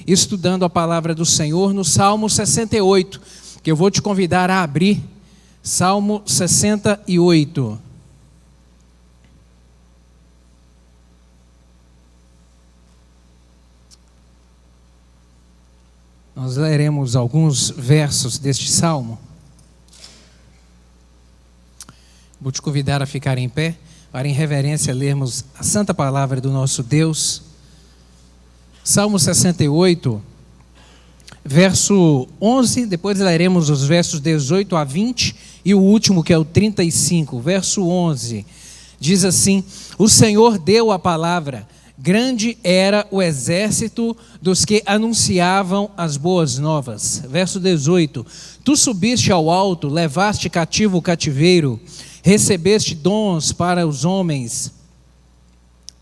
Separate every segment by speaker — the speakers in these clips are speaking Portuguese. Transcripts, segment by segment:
Speaker 1: estudando a palavra do Senhor no Salmo 68, que eu vou te convidar a abrir. Salmo 68. Nós leremos alguns versos deste salmo. Vou te convidar a ficar em pé, para em reverência lermos a santa palavra do nosso Deus. Salmo 68, verso 11, depois leremos os versos 18 a 20 e o último, que é o 35. Verso 11, diz assim: O Senhor deu a palavra, grande era o exército dos que anunciavam as boas novas. Verso 18, Tu subiste ao alto, levaste cativo o cativeiro, recebeste dons para os homens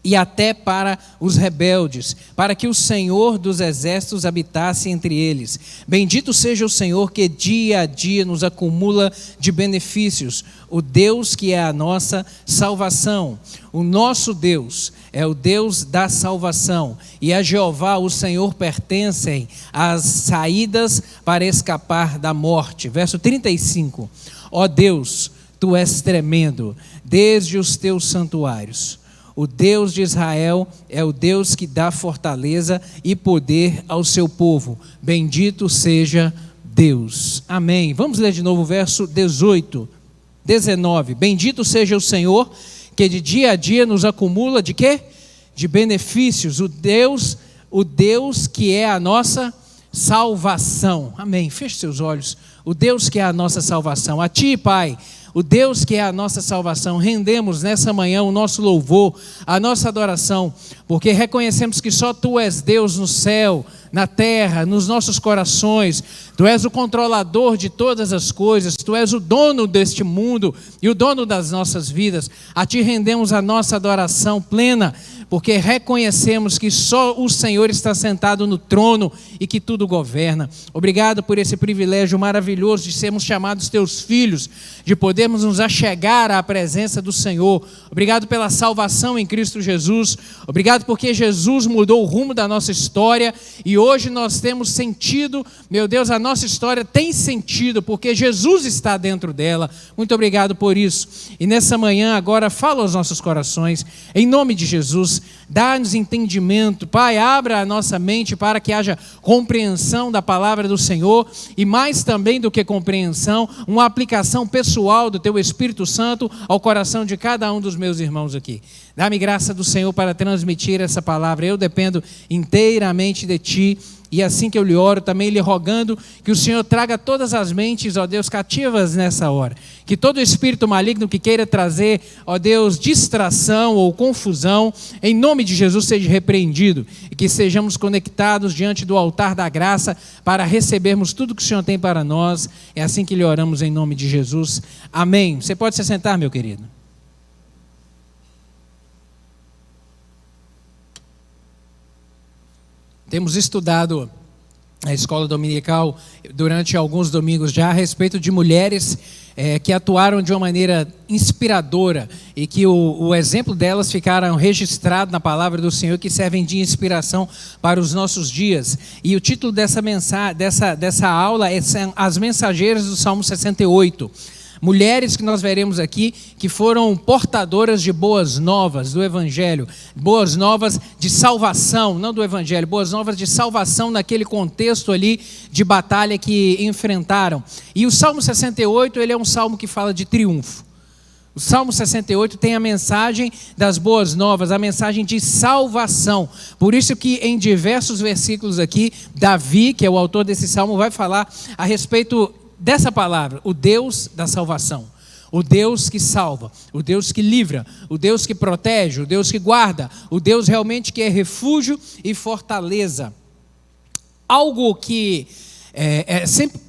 Speaker 1: e até para os rebeldes, para que o Senhor dos exércitos habitasse entre eles. Bendito seja o Senhor que dia a dia nos acumula de benefícios, o Deus que é a nossa salvação. O nosso Deus é o Deus da salvação, e a Jeová, o Senhor, pertencem as saídas para escapar da morte. Verso 35, Ó Deus, Tu és tremendo desde os Teus santuários. O Deus de Israel é o Deus que dá fortaleza e poder ao seu povo. Bendito seja Deus. Amém. Vamos ler de novo o verso 18, 19. Bendito seja o Senhor, que de dia a dia nos acumula de quê? De benefícios. O Deus que é a nossa salvação. Amém. Feche seus olhos. O Deus que é a nossa salvação. A Ti, Pai, o Deus que é a nossa salvação, rendemos nessa manhã o nosso louvor, a nossa adoração, porque reconhecemos que só Tu és Deus no céu, na terra, nos nossos corações. Tu és o controlador de todas as coisas, Tu és o dono deste mundo e o dono das nossas vidas. A Ti rendemos a nossa adoração plena, porque reconhecemos que só o Senhor está sentado no trono e que tudo governa. Obrigado por esse privilégio maravilhoso de sermos chamados Teus filhos, de podermos nos achegar à presença do Senhor. Obrigado pela salvação em Cristo Jesus. Obrigado porque Jesus mudou o rumo da nossa história e hoje nós temos sentido, meu Deus, a nossa história tem sentido porque Jesus está dentro dela. Muito obrigado por isso. E nessa manhã agora fala aos nossos corações, em nome de Jesus. Dá-nos entendimento, Pai, abra a nossa mente para que haja compreensão da palavra do Senhor e mais também do que compreensão, uma aplicação pessoal do Teu Espírito Santo ao coração de cada um dos meus irmãos aqui. Dá-me graça do Senhor para transmitir essa palavra. Eu dependo inteiramente de Ti. E assim que eu lhe oro, também lhe rogando que o Senhor traga todas as mentes, ó Deus, cativas nessa hora. Que todo espírito maligno que queira trazer, ó Deus, distração ou confusão, em nome de Jesus seja repreendido. E que sejamos conectados diante do altar da graça para recebermos tudo que o Senhor tem para nós. É assim que lhe oramos em nome de Jesus. Amém. Você pode se sentar, meu querido. Temos estudado na escola dominical durante alguns domingos já a respeito de mulheres que atuaram de uma maneira inspiradora e que o exemplo delas ficaram registrado na palavra do Senhor, que servem de inspiração para os nossos dias. E o título dessa aula é As Mensageiras do Salmo 68. Mulheres que nós veremos aqui que foram portadoras de boas novas do Evangelho, boas novas de salvação, não do Evangelho, boas novas de salvação naquele contexto ali de batalha que enfrentaram. E o Salmo 68, ele é um salmo que fala de triunfo. O Salmo 68 tem a mensagem das boas novas, a mensagem de salvação. Por isso que em diversos versículos aqui, Davi, que é o autor desse salmo, vai falar a respeito dessa palavra, o Deus da salvação, o Deus que salva, o Deus que livra, o Deus que protege, o Deus que guarda, o Deus realmente que é refúgio e fortaleza. Algo que sempre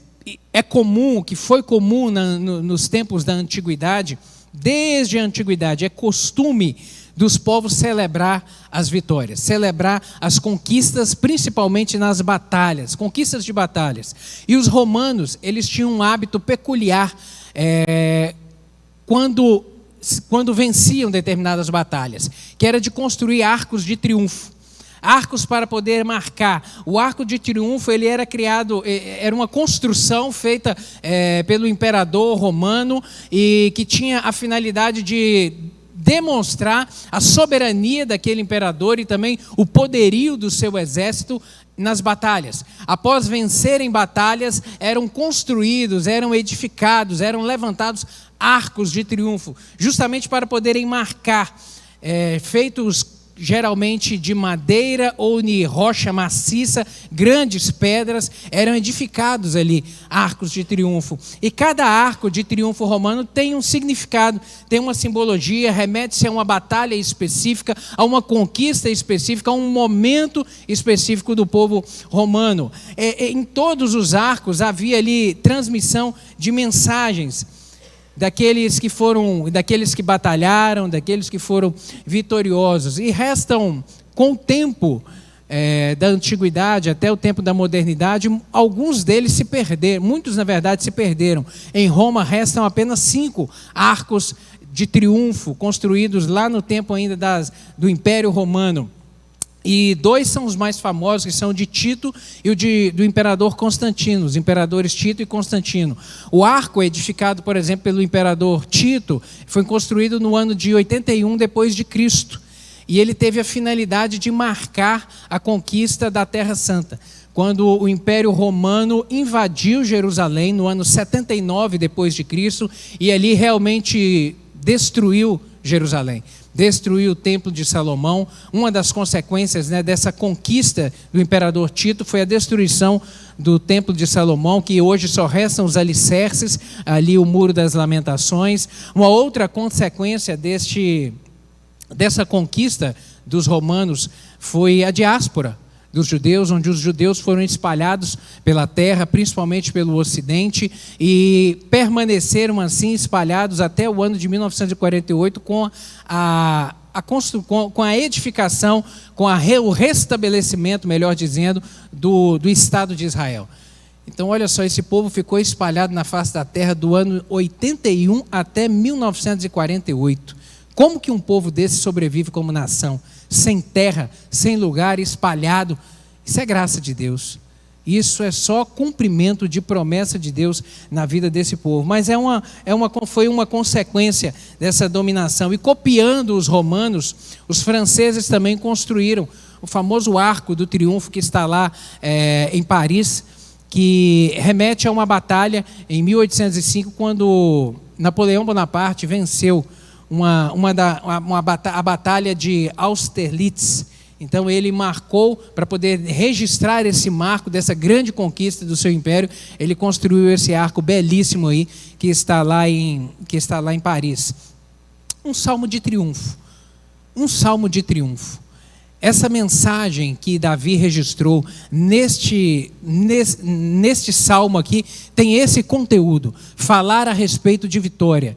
Speaker 1: é comum, que foi comum nos tempos da antiguidade, desde a antiguidade, é costume dos povos celebrar as vitórias, celebrar as conquistas, principalmente nas batalhas, conquistas de batalhas. E os romanos, eles tinham um hábito peculiar quando venciam determinadas batalhas, que era de construir arcos de triunfo. Arcos para poder marcar. O arco de triunfo, ele era criado, era uma construção feita pelo imperador romano e que tinha a finalidade de demonstrar a soberania daquele imperador e também o poderio do seu exército nas batalhas. Após vencerem batalhas, eram construídos, eram edificados, eram levantados arcos de triunfo, justamente para poderem marcar, feitos geralmente de madeira ou de rocha maciça, grandes pedras, eram edificados ali, arcos de triunfo. E cada arco de triunfo romano tem um significado, tem uma simbologia, remete-se a uma batalha específica, a uma conquista específica, a um momento específico do povo romano. Em todos os arcos havia ali transmissão de mensagens, daqueles que batalharam, daqueles que foram vitoriosos. E restam, com o tempo da antiguidade até o tempo da modernidade, alguns deles se perderam, muitos na verdade se perderam. Em Roma restam apenas 5 arcos de triunfo, construídos lá no tempo ainda do Império Romano. E 2 são os mais famosos, que são o de Tito e o do imperador Constantino, os imperadores Tito e Constantino. O arco edificado, por exemplo, pelo imperador Tito, foi construído no ano de 81 depois de Cristo. E ele teve a finalidade de marcar a conquista da Terra Santa. Quando o Império Romano invadiu Jerusalém no ano 79 depois de Cristo, e ali realmente destruiu Jerusalém. Destruiu o Templo de Salomão. Uma das consequências, dessa conquista do imperador Tito foi a destruição do Templo de Salomão, que hoje só restam os alicerces, ali o Muro das Lamentações. Uma outra consequência dessa conquista dos romanos foi a diáspora dos judeus, onde os judeus foram espalhados pela terra, principalmente pelo ocidente, e permaneceram assim espalhados até o ano de 1948 com a edificação, o restabelecimento, melhor dizendo, do Estado de Israel. Então, olha só, esse povo ficou espalhado na face da terra do ano 81 até 1948. Como que um povo desse sobrevive como nação? Sem terra, sem lugar, espalhado? Isso é graça de Deus. Isso é só cumprimento de promessa de Deus na vida desse povo. Mas foi uma consequência dessa dominação. E copiando os romanos, os franceses também construíram o famoso Arco do Triunfo, que está lá em Paris, que remete a uma batalha em 1805, quando Napoleão Bonaparte venceu a batalha de Austerlitz. Então ele marcou, para poder registrar esse marco dessa grande conquista do seu império, ele construiu esse arco belíssimo aí, que está lá em Paris. Um salmo de triunfo. Um salmo de triunfo. Essa mensagem que Davi registrou neste salmo aqui tem esse conteúdo: falar a respeito de vitória.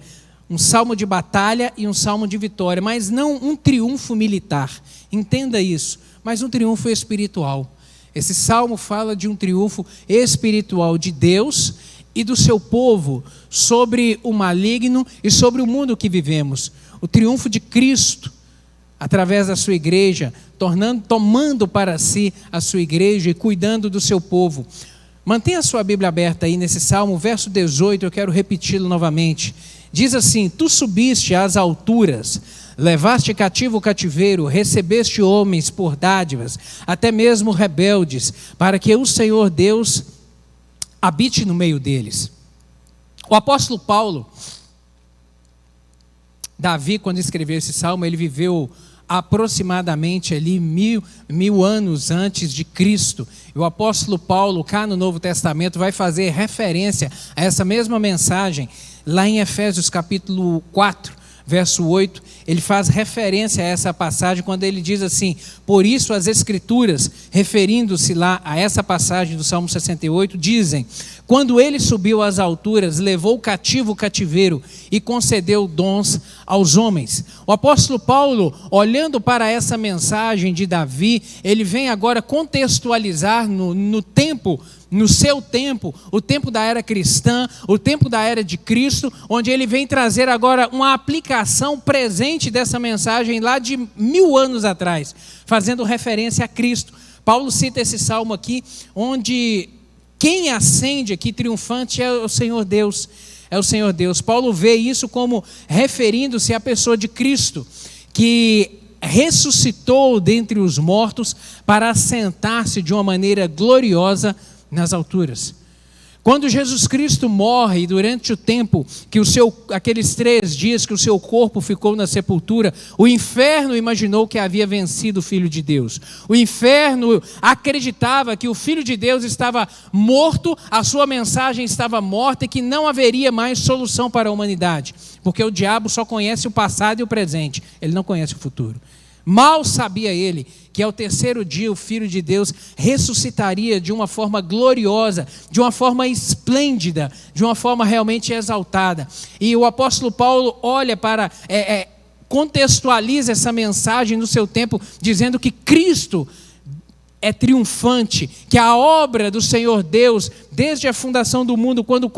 Speaker 1: Um salmo de batalha e um salmo de vitória, mas não um triunfo militar. Entenda isso, mas um triunfo espiritual. Esse salmo fala de um triunfo espiritual de Deus e do seu povo sobre o maligno e sobre o mundo que vivemos. O triunfo de Cristo, através da sua igreja, tomando para si a sua igreja e cuidando do seu povo. Mantenha a sua Bíblia aberta aí nesse salmo, verso 18, eu quero repeti-lo novamente. Diz assim: tu subiste às alturas, levaste cativo o cativeiro, recebeste homens por dádivas, até mesmo rebeldes, para que o Senhor Deus habite no meio deles. O apóstolo Paulo, Davi, quando escreveu esse salmo, ele viveu aproximadamente ali mil anos antes de Cristo. E o apóstolo Paulo, cá no Novo Testamento, vai fazer referência a essa mesma mensagem. Lá em Efésios capítulo 4, verso 8, ele faz referência a essa passagem quando ele diz assim: por isso as Escrituras, referindo-se lá a essa passagem do Salmo 68, dizem: Quando ele subiu às alturas, levou cativo o cativeiro e concedeu dons aos homens. O apóstolo Paulo, olhando para essa mensagem de Davi, ele vem agora contextualizar no tempo, no seu tempo, o tempo da era cristã, o tempo da era de Cristo, onde ele vem trazer agora uma aplicação presente dessa mensagem lá de 1000 anos atrás, fazendo referência a Cristo. Paulo cita esse salmo aqui, onde quem ascende aqui triunfante é o Senhor Deus. É o Senhor Deus. Paulo vê isso como referindo-se à pessoa de Cristo, que ressuscitou dentre os mortos para assentar-se de uma maneira gloriosa nas alturas. Quando Jesus Cristo morre, durante o tempo que aqueles 3 dias que o seu corpo ficou na sepultura, o inferno imaginou que havia vencido o Filho de Deus. O inferno acreditava que o Filho de Deus estava morto, a sua mensagem estava morta e que não haveria mais solução para a humanidade, porque o diabo só conhece o passado e o presente, ele não conhece o futuro. Mal sabia ele que ao 3º dia o Filho de Deus ressuscitaria de uma forma gloriosa, de uma forma esplêndida, de uma forma realmente exaltada. E o apóstolo Paulo olha para, contextualiza essa mensagem no seu tempo, dizendo que Cristo é triunfante, que a obra do Senhor Deus, desde a fundação do mundo, quando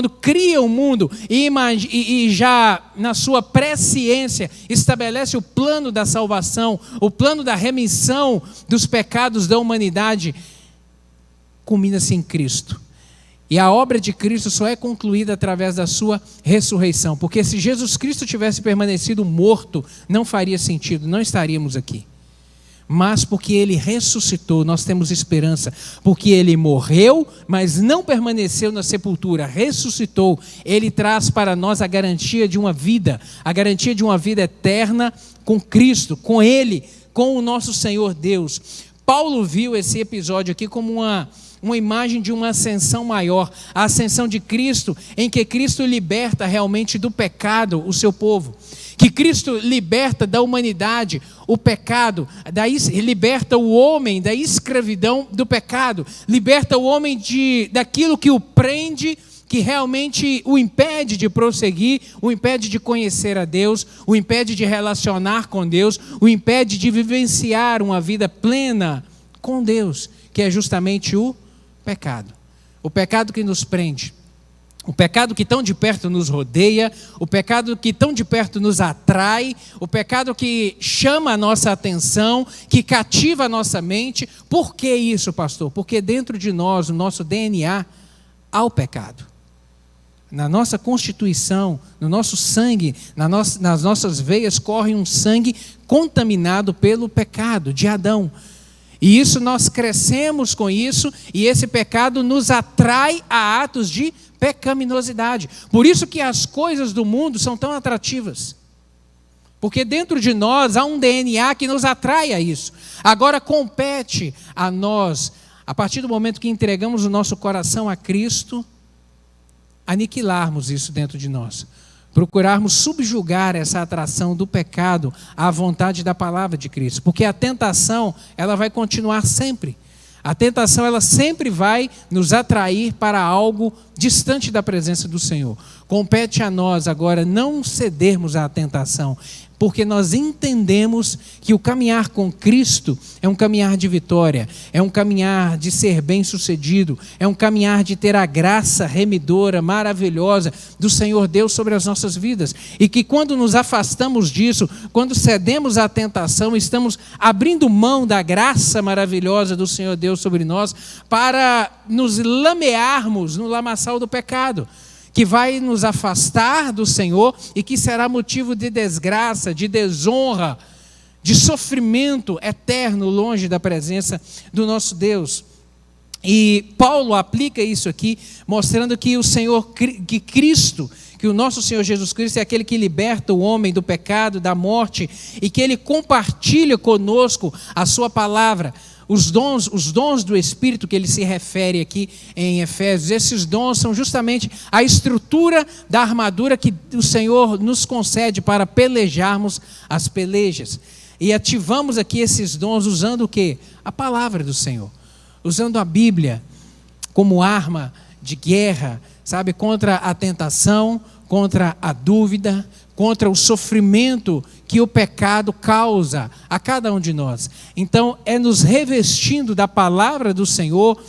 Speaker 1: cria o mundo e já na sua presciência estabelece o plano da salvação, o plano da remissão dos pecados da humanidade, culmina-se em Cristo. E a obra de Cristo só é concluída através da sua ressurreição, porque se Jesus Cristo tivesse permanecido morto, não faria sentido, não estaríamos aqui. Mas porque ele ressuscitou, nós temos esperança. Porque ele morreu, mas não permaneceu na sepultura, ressuscitou. Ele traz para nós a garantia de uma vida eterna com Cristo, com ele, com o nosso Senhor Deus. Paulo viu esse episódio aqui como uma imagem de uma ascensão maior, a ascensão de Cristo, em que Cristo liberta realmente do pecado o seu povo. Que Cristo liberta da humanidade o pecado, liberta o homem da escravidão do pecado, liberta o homem daquilo que o prende, que realmente o impede de prosseguir, o impede de conhecer a Deus, o impede de relacionar com Deus, o impede de vivenciar uma vida plena com Deus, que é justamente o pecado. O pecado que nos prende. O pecado que tão de perto nos rodeia, o pecado que tão de perto nos atrai, o pecado que chama a nossa atenção, que cativa a nossa mente. Por que isso, pastor? Porque dentro de nós, no nosso DNA, há o pecado. Na nossa constituição, no nosso sangue, nas nossas veias corre um sangue contaminado pelo pecado de Adão. E isso nós crescemos com isso, e esse pecado nos atrai a atos de pecaminosidade. Por isso que as coisas do mundo são tão atrativas. Porque dentro de nós há um DNA que nos atrai a isso. Agora compete a nós, a partir do momento que entregamos o nosso coração a Cristo, aniquilarmos isso dentro de nós. Procurarmos subjugar essa atração do pecado à vontade da palavra de Cristo. Porque a tentação, ela vai continuar sempre. A tentação, ela sempre vai nos atrair para algo distante da presença do Senhor. Compete a nós agora não cedermos à tentação, porque nós entendemos que o caminhar com Cristo é um caminhar de vitória, é um caminhar de ser bem-sucedido, é um caminhar de ter a graça remidora, maravilhosa do Senhor Deus sobre as nossas vidas. E que quando nos afastamos disso, quando cedemos à tentação, estamos abrindo mão da graça maravilhosa do Senhor Deus sobre nós para nos lamearmos no lamaçal do pecado, que vai nos afastar do Senhor e que será motivo de desgraça, de desonra, de sofrimento eterno longe da presença do nosso Deus. E Paulo aplica isso aqui, mostrando que que Cristo, que o nosso Senhor Jesus Cristo é aquele que liberta o homem do pecado, da morte, e que Ele compartilha conosco a sua palavra. Os dons do Espírito que ele se refere aqui em Efésios, esses dons são justamente a estrutura da armadura que o Senhor nos concede para pelejarmos as pelejas. E ativamos aqui esses dons usando o quê? A palavra do Senhor, usando a Bíblia, como arma de guerra, sabe, contra a tentação, contra a dúvida, contra o sofrimento que o pecado causa a cada um de nós. Então, é nos revestindo da palavra do Senhor,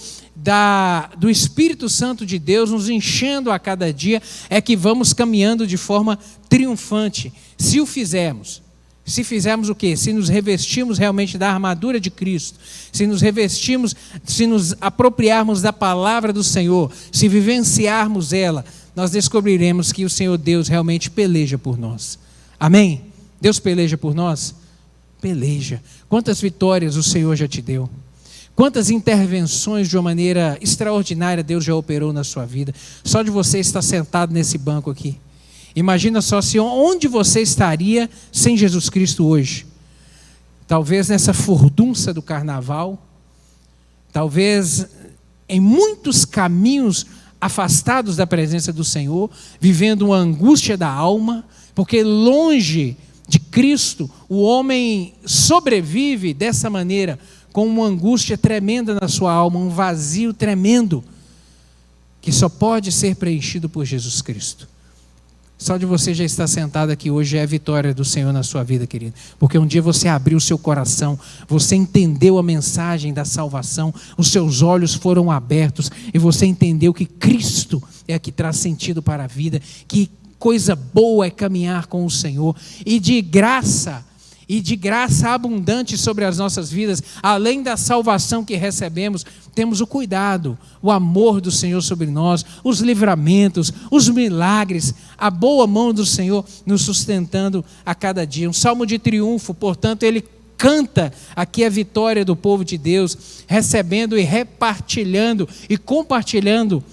Speaker 1: do Espírito Santo de Deus, nos enchendo a cada dia, é que vamos caminhando de forma triunfante. Se o fizermos. Se fizermos o quê? Se nos revestirmos realmente da armadura de Cristo, se nos revestirmos, se nos apropriarmos da palavra do Senhor, se vivenciarmos ela, nós descobriremos que o Senhor Deus realmente peleja por nós. Amém? Deus peleja por nós? Peleja. Quantas vitórias o Senhor já te deu? Quantas intervenções de uma maneira extraordinária Deus já operou na sua vida? Só de você estar sentado nesse banco aqui. Imagina só onde você estaria sem Jesus Cristo hoje. Talvez nessa furdunça do carnaval, talvez em muitos caminhos afastados da presença do Senhor, vivendo uma angústia da alma, porque longe de Cristo, o homem sobrevive dessa maneira, com uma angústia tremenda na sua alma, um vazio tremendo, que só pode ser preenchido por Jesus Cristo. Só de você já estar sentado aqui hoje é a vitória do Senhor na sua vida, querido. Porque um dia você abriu o seu coração, você entendeu a mensagem da salvação, os seus olhos foram abertos e você entendeu que Cristo é a que traz sentido para a vida, que coisa boa é caminhar com o Senhor e de graça abundante sobre as nossas vidas, além da salvação que recebemos, temos o cuidado, o amor do Senhor sobre nós, os livramentos, os milagres, a boa mão do Senhor nos sustentando a cada dia. Um salmo de triunfo, portanto, ele canta aqui a vitória do povo de Deus, recebendo e repartilhando e compartilhando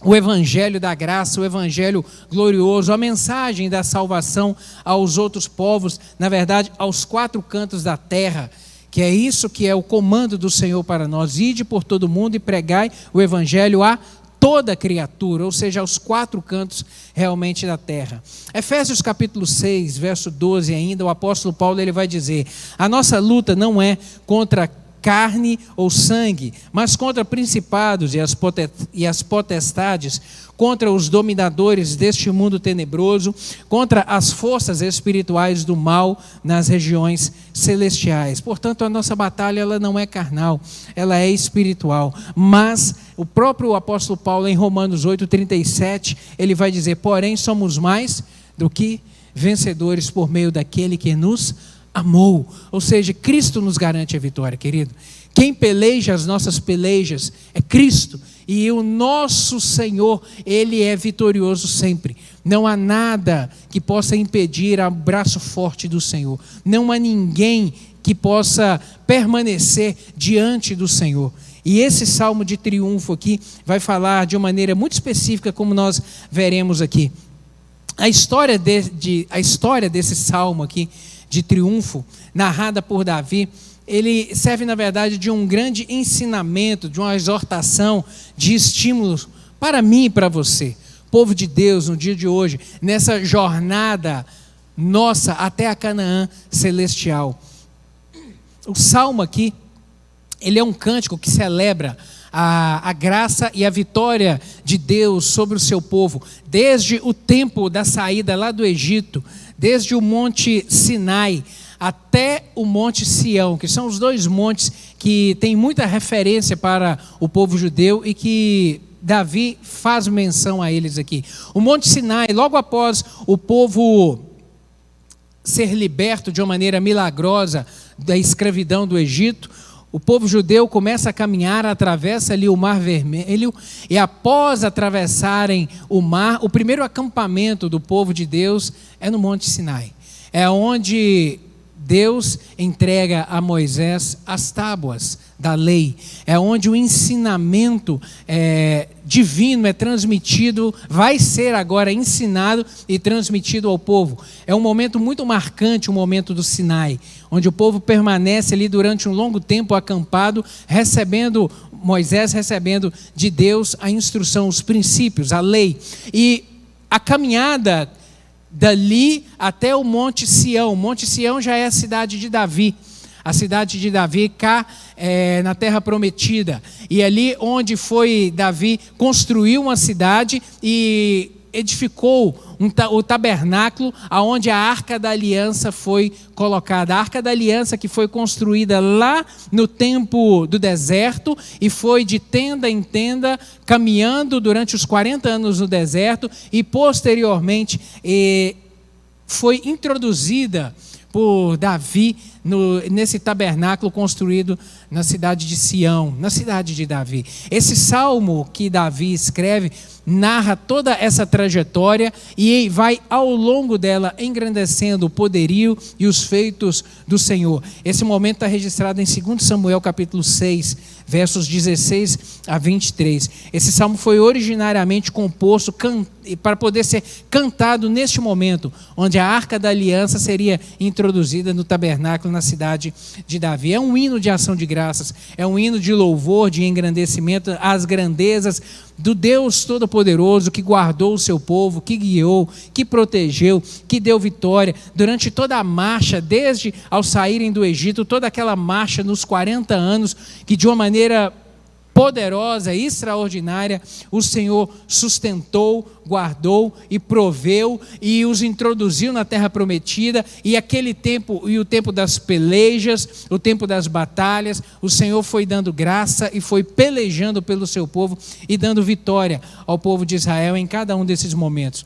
Speaker 1: o evangelho da graça, o evangelho glorioso, a mensagem da salvação aos outros povos, na verdade, aos quatro cantos da terra, que é isso que é o comando do Senhor para nós: ide por todo mundo e pregai o evangelho a toda criatura, ou seja, aos quatro cantos realmente da terra. Efésios capítulo 6, verso 12 ainda, o apóstolo Paulo ele vai dizer: a nossa luta não é contra carne ou sangue, mas contra principados e as potestades, contra os dominadores deste mundo tenebroso, contra as forças espirituais do mal nas regiões celestiais. Portanto, a nossa batalha ela não é carnal, ela é espiritual. Mas o próprio apóstolo Paulo, em Romanos 8:37, ele vai dizer: porém somos mais do que vencedores por meio daquele que nos amou. Ou seja, Cristo nos garante a vitória, querido. Quem peleja as nossas pelejas é Cristo, e o nosso Senhor, Ele é vitorioso sempre. Não há nada que possa impedir o braço forte do Senhor. Não há ninguém que possa permanecer diante do Senhor. E esse salmo de triunfo aqui vai falar de uma maneira muito específica, como nós veremos aqui. A história desse salmo aqui de triunfo, narrada por Davi, ele serve na verdade de um grande ensinamento, de uma exortação, de estímulos para mim e para você, povo de Deus, no dia de hoje, nessa jornada nossa até a Canaã celestial. O salmo aqui, ele é um cântico que celebra a graça e a vitória de Deus sobre o seu povo, desde o tempo da saída lá do Egito, desde o Monte Sinai até o Monte Sião, que são os dois montes que têm muita referência para o povo judeu e que Davi faz menção a eles aqui. O Monte Sinai, logo após o povo ser liberto de uma maneira milagrosa da escravidão do Egito, o povo judeu começa a caminhar, atravessa ali o Mar Vermelho, e após atravessarem o mar, o primeiro acampamento do povo de Deus é no Monte Sinai. É onde Deus entrega a Moisés as tábuas da lei. É onde o ensinamento divino é transmitido, vai ser agora ensinado e transmitido ao povo. É um momento muito marcante, o momento do Sinai, onde o povo permanece ali durante um longo tempo acampado, Moisés recebendo de Deus a instrução, os princípios, a lei. E a caminhada dali até o Monte Sião. O Monte Sião já é a cidade de Davi. a cidade de Davi cá na terra prometida. E ali onde foi Davi, construiu uma cidade e edificou o tabernáculo onde a Arca da Aliança foi colocada. A Arca da Aliança que foi construída lá no tempo do deserto e foi de tenda em tenda, caminhando durante os 40 anos no deserto e posteriormente foi introduzida por Davi nesse tabernáculo construído na cidade de Sião, na cidade de Davi. Esse salmo que Davi escreve narra toda essa trajetória e vai ao longo dela engrandecendo o poderio e os feitos do Senhor. Esse momento está registrado em 2 Samuel capítulo 6, versos 16 a 23. Esse salmo foi originariamente composto para poder ser cantado neste momento, onde a Arca da Aliança seria introduzida no tabernáculo na cidade de Davi. É um hino de ação de graças, é um hino de louvor, de engrandecimento às grandezas do Deus Todo-Poderoso que guardou o seu povo, que guiou, que protegeu, que deu vitória durante toda a marcha, desde ao saírem do Egito, toda aquela marcha nos 40 anos, que de uma maneira poderosa, extraordinária, o Senhor sustentou, guardou e proveu e os introduziu na terra prometida. E aquele tempo, e o tempo das pelejas, o tempo das batalhas, o Senhor foi dando graça e foi pelejando pelo seu povo e dando vitória ao povo de Israel em cada um desses momentos.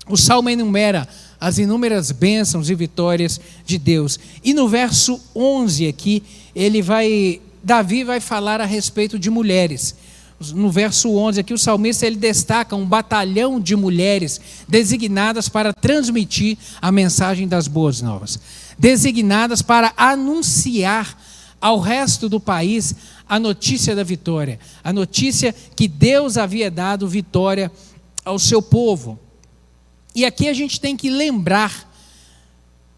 Speaker 1: O Salmo enumera as inúmeras bênçãos e vitórias de Deus. E no verso 11 aqui, Davi vai falar a respeito de mulheres. No verso 11 aqui, o salmista ele destaca um batalhão de mulheres designadas para transmitir a mensagem das boas novas, designadas para anunciar ao resto do país a notícia da vitória, a notícia que Deus havia dado vitória ao seu povo. E aqui a gente tem que lembrar,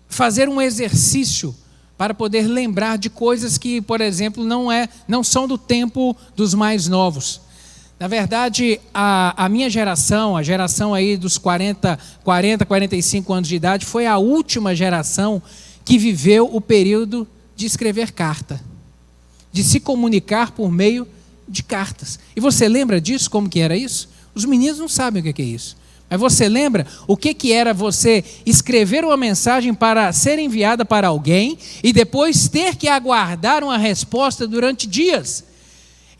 Speaker 1: fazer um exercício para poder lembrar de coisas que, por exemplo, não são do tempo dos mais novos. Na verdade, a minha geração, a geração aí dos 40, 45 anos de idade, foi a última geração que viveu o período de escrever carta, de se comunicar por meio de cartas. E você lembra disso, como que era isso? Os meninos não sabem o que é isso. Mas você lembra o que era você escrever uma mensagem para ser enviada para alguém e depois ter que aguardar uma resposta durante dias?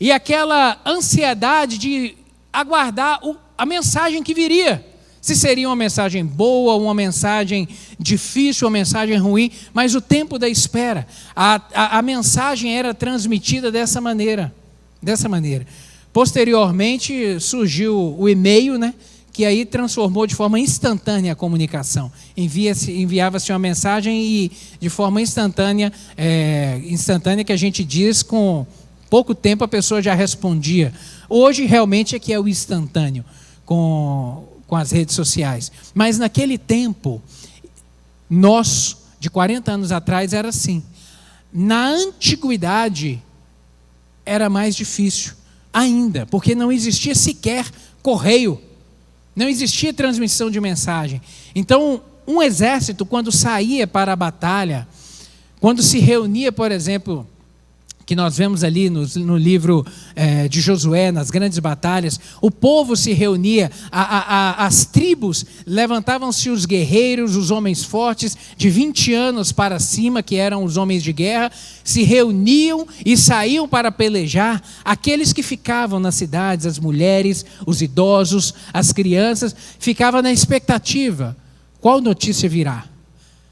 Speaker 1: E aquela ansiedade de aguardar a mensagem que viria. Se seria uma mensagem boa, uma mensagem difícil, uma mensagem ruim, mas o tempo da espera. A mensagem era transmitida dessa maneira. Posteriormente surgiu o e-mail, né? Que aí transformou de forma instantânea a comunicação. Enviava-se uma mensagem e de forma instantânea que a gente diz, com pouco tempo a pessoa já respondia. Hoje realmente é que é o instantâneo com as redes sociais. Mas naquele tempo, nós, de 40 anos atrás, era assim. Na antiguidade, era mais difícil ainda, porque não existia sequer correio. Não existia transmissão de mensagem. Então, um exército, quando saía para a batalha, quando se reunia, por exemplo, que nós vemos ali no livro de Josué, nas grandes batalhas, o povo se reunia, as tribos, levantavam-se os guerreiros, os homens fortes, de 20 anos para cima, que eram os homens de guerra, se reuniam e saíam para pelejar. Aqueles que ficavam nas cidades, as mulheres, os idosos, as crianças, ficavam na expectativa. Qual notícia virá?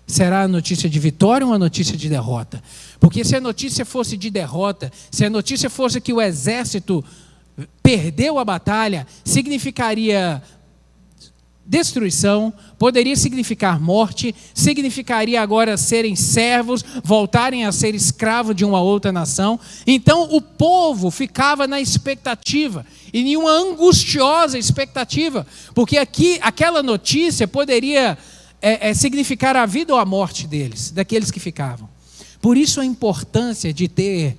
Speaker 1: Será a notícia de vitória ou a notícia de derrota? Porque se a notícia fosse de derrota, se a notícia fosse que o exército perdeu a batalha, significaria destruição, poderia significar morte, significaria agora serem servos, voltarem a ser escravos de uma outra nação. Então o povo ficava na expectativa, e em uma angustiosa expectativa, porque aquela notícia poderia significar a vida ou a morte deles, daqueles que ficavam. Por isso a importância de ter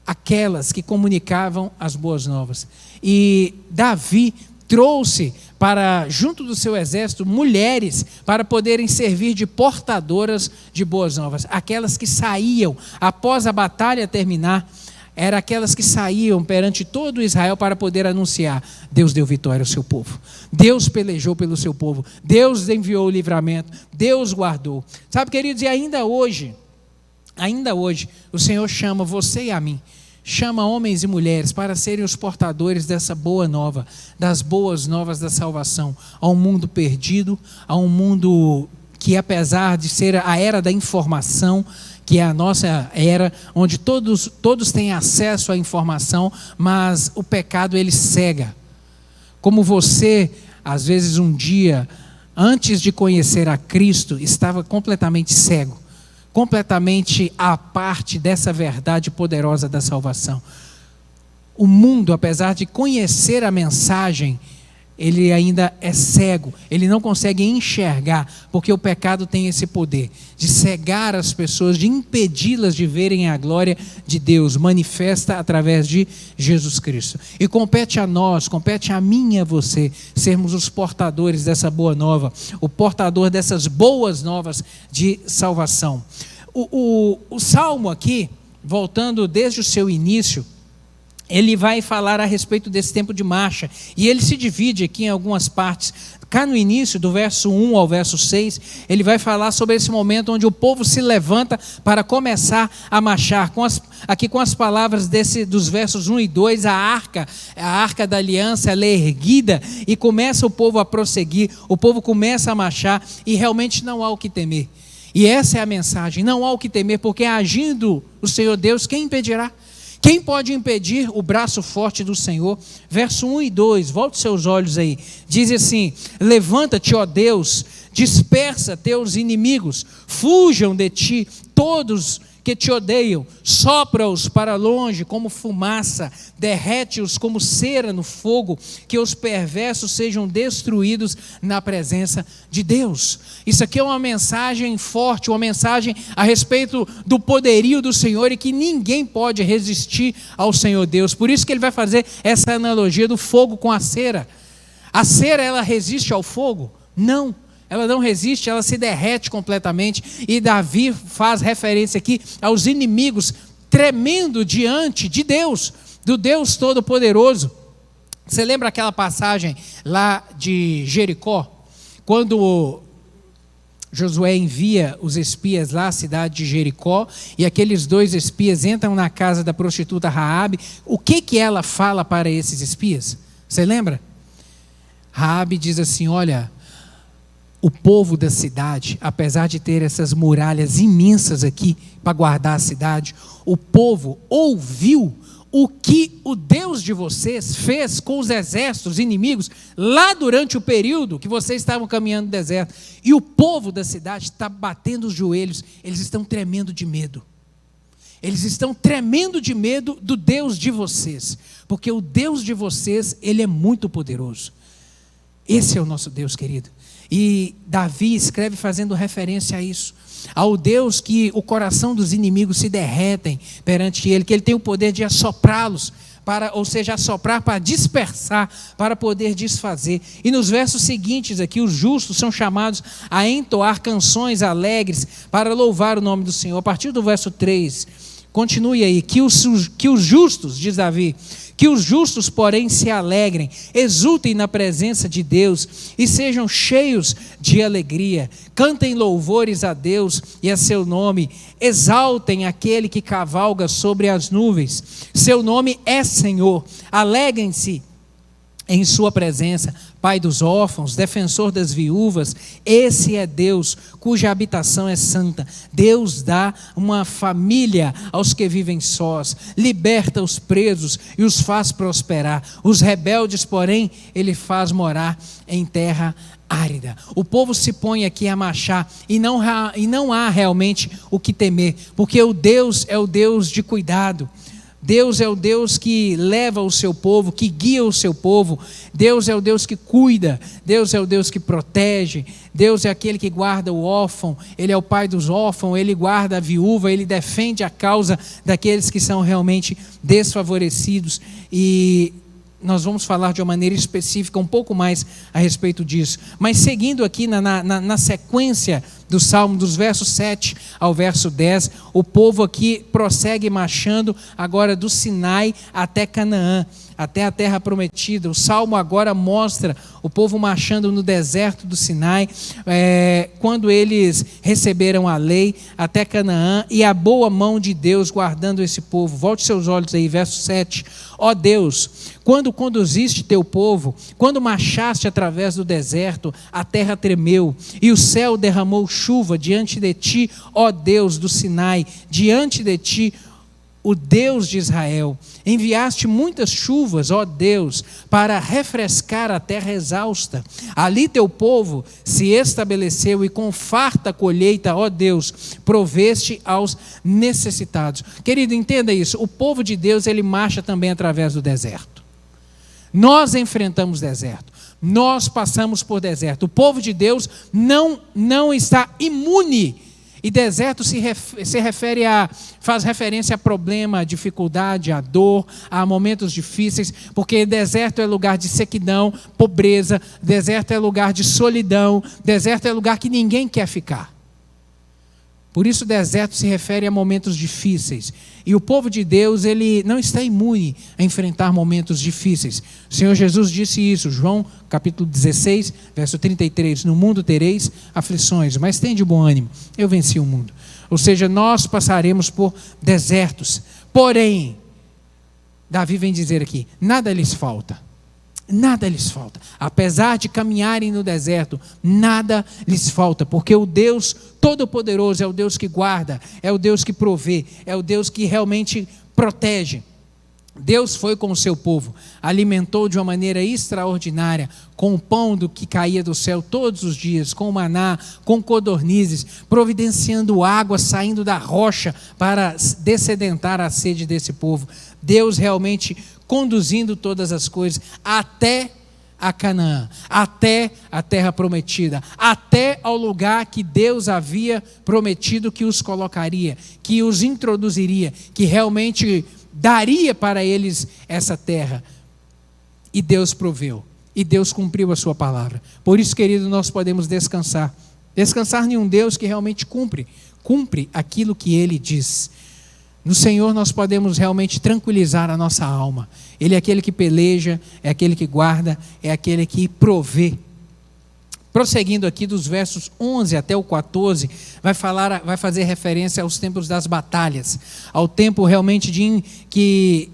Speaker 1: aquelas que comunicavam as boas novas. E Davi, trouxe para, junto do seu exército, mulheres para poderem servir de portadoras de boas novas. Aquelas que saíam, após a batalha terminar, eram aquelas que saíam perante todo Israel para poder anunciar: Deus deu vitória ao seu povo, Deus pelejou pelo seu povo, Deus enviou o livramento, Deus guardou. Sabe, queridos, e ainda hoje, o Senhor chama você e a mim, chama homens e mulheres para serem os portadores dessa boa nova, das boas novas da salvação, a um mundo perdido, a um mundo que, apesar de ser a era da informação, que é a nossa era, onde todos têm acesso à informação, mas o pecado ele cega. Como você, às vezes um dia, antes de conhecer a Cristo, estava completamente cego, completamente à parte dessa verdade poderosa da salvação. O mundo, apesar de conhecer a mensagem, ele ainda é cego, ele não consegue enxergar, porque o pecado tem esse poder de cegar as pessoas, de impedi-las de verem a glória de Deus manifesta através de Jesus Cristo. E compete a nós, compete a mim e a você, sermos os portadores dessa boa nova, o portador dessas boas novas de salvação. O Salmo aqui, voltando desde o seu início, ele vai falar a respeito desse tempo de marcha, e ele se divide aqui em algumas partes. Cá no início, do verso 1 ao verso 6, ele vai falar sobre esse momento onde o povo se levanta para começar a marchar. Aqui com as palavras dos versos 1 e 2, a arca da aliança, ela é erguida, e começa o povo a prosseguir, o povo começa a marchar, e realmente não há o que temer. E essa é a mensagem: não há o que temer, porque agindo o Senhor Deus, quem impedirá? Quem pode impedir o braço forte do Senhor? Verso 1 e 2, volte seus olhos aí. Diz assim: levanta-te, ó Deus, dispersa teus inimigos, fujam de ti todos que te odeiam, sopra-os para longe como fumaça, derrete-os como cera no fogo, que os perversos sejam destruídos na presença de Deus. Isso aqui é uma mensagem forte, uma mensagem a respeito do poderio do Senhor, e que ninguém pode resistir ao Senhor Deus. Por isso que ele vai fazer essa analogia do fogo com a cera. A cera, ela resiste ao fogo? Não. Ela não resiste, ela se derrete completamente. E Davi faz referência aqui aos inimigos tremendo diante de Deus, do Deus Todo-Poderoso. Você lembra aquela passagem lá de Jericó? Quando Josué envia os espias lá à cidade de Jericó, e aqueles 2 espias entram na casa da prostituta Raabe. O que ela fala para esses espias? Você lembra? Raabe diz assim: olha, o povo da cidade, apesar de ter essas muralhas imensas aqui para guardar a cidade, o povo ouviu o que o Deus de vocês fez com os exércitos inimigos lá durante o período que vocês estavam caminhando no deserto. E o povo da cidade está batendo os joelhos, eles estão tremendo de medo. Eles estão tremendo de medo do Deus de vocês, porque o Deus de vocês, ele é muito poderoso. Esse é o nosso Deus, querido. E Davi escreve fazendo referência a isso, ao Deus que o coração dos inimigos se derretem perante ele, que ele tem o poder de assoprá-los, ou seja, assoprar para dispersar, para poder desfazer. E nos versos seguintes aqui, os justos são chamados a entoar canções alegres para louvar o nome do Senhor. A partir do verso 3, continue aí: que os justos, diz Davi, que os justos, porém, se alegrem, exultem na presença de Deus e sejam cheios de alegria. Cantem louvores a Deus e a seu nome. Exaltem aquele que cavalga sobre as nuvens. Seu nome é Senhor. Alegrem-se em sua presença, Pai dos órfãos, defensor das viúvas. Esse é Deus, cuja habitação é santa. Deus dá uma família aos que vivem sós, liberta os presos e os faz prosperar. Os rebeldes, porém, ele faz morar em terra árida. O povo se põe aqui a marchar, e não há realmente o que temer, porque o Deus é o Deus de cuidado. Deus é o Deus que leva o seu povo, que guia o seu povo. Deus é o Deus que cuida. Deus é o Deus que protege. Deus é aquele que guarda o órfão. Ele é o pai dos órfãos. Ele guarda a viúva. Ele defende a causa daqueles que são realmente desfavorecidos. E nós vamos falar de uma maneira específica um pouco mais a respeito disso. Mas seguindo aqui na sequência do Salmo, dos versos 7 ao verso 10, o povo aqui prossegue marchando agora do Sinai até Canaã, até a terra prometida. O Salmo agora mostra o povo marchando no deserto do Sinai, quando eles receberam a lei, até Canaã, e a boa mão de Deus guardando esse povo. Volte seus olhos aí, verso 7. Ó Deus, quando conduziste teu povo, quando marchaste através do deserto, a terra tremeu, e o céu derramou chuva diante de ti, ó Deus do Sinai, diante de ti, o Deus de Israel. Enviaste muitas chuvas, ó Deus, para refrescar a terra exausta. Ali teu povo se estabeleceu e com farta colheita, ó Deus, proveste aos necessitados. Querido, entenda isso. O povo de Deus, ele marcha também através do deserto. Nós enfrentamos deserto. Nós passamos por deserto. O povo de Deus não está imune. E deserto faz referência a problema, a dificuldade, a dor, a momentos difíceis, porque deserto é lugar de sequidão, pobreza, deserto é lugar de solidão, deserto é lugar que ninguém quer ficar. Por isso deserto se refere a momentos difíceis. E o povo de Deus, ele não está imune a enfrentar momentos difíceis. O Senhor Jesus disse isso, João capítulo 16, verso 33, no mundo tereis aflições, mas tem de bom ânimo, eu venci o mundo. Ou seja, nós passaremos por desertos. Porém, Davi vem dizer aqui, nada lhes falta. Nada lhes falta. Apesar de caminharem no deserto, nada lhes falta, porque o Deus Todo-Poderoso é o Deus que guarda, é o Deus que provê, é o Deus que realmente protege. Deus foi com o seu povo, alimentou de uma maneira extraordinária, com o pão que caía do céu todos os dias, com o maná, com codornizes, providenciando água saindo da rocha para dessedentar a sede desse povo. Deus realmente conduzindo todas as coisas até a Canaã, até a terra prometida, até ao lugar que Deus havia prometido que os colocaria, que os introduziria, que realmente daria para eles essa terra. E Deus proveu, e Deus cumpriu a sua palavra. Por isso, querido, nós podemos descansar em um Deus que realmente cumpre aquilo que Ele diz. No Senhor nós podemos realmente tranquilizar a nossa alma. Ele é aquele que peleja, é aquele que guarda, é aquele que provê. Prosseguindo aqui dos versos 11 até o 14, vai fazer referência aos tempos das batalhas, ao tempo realmente que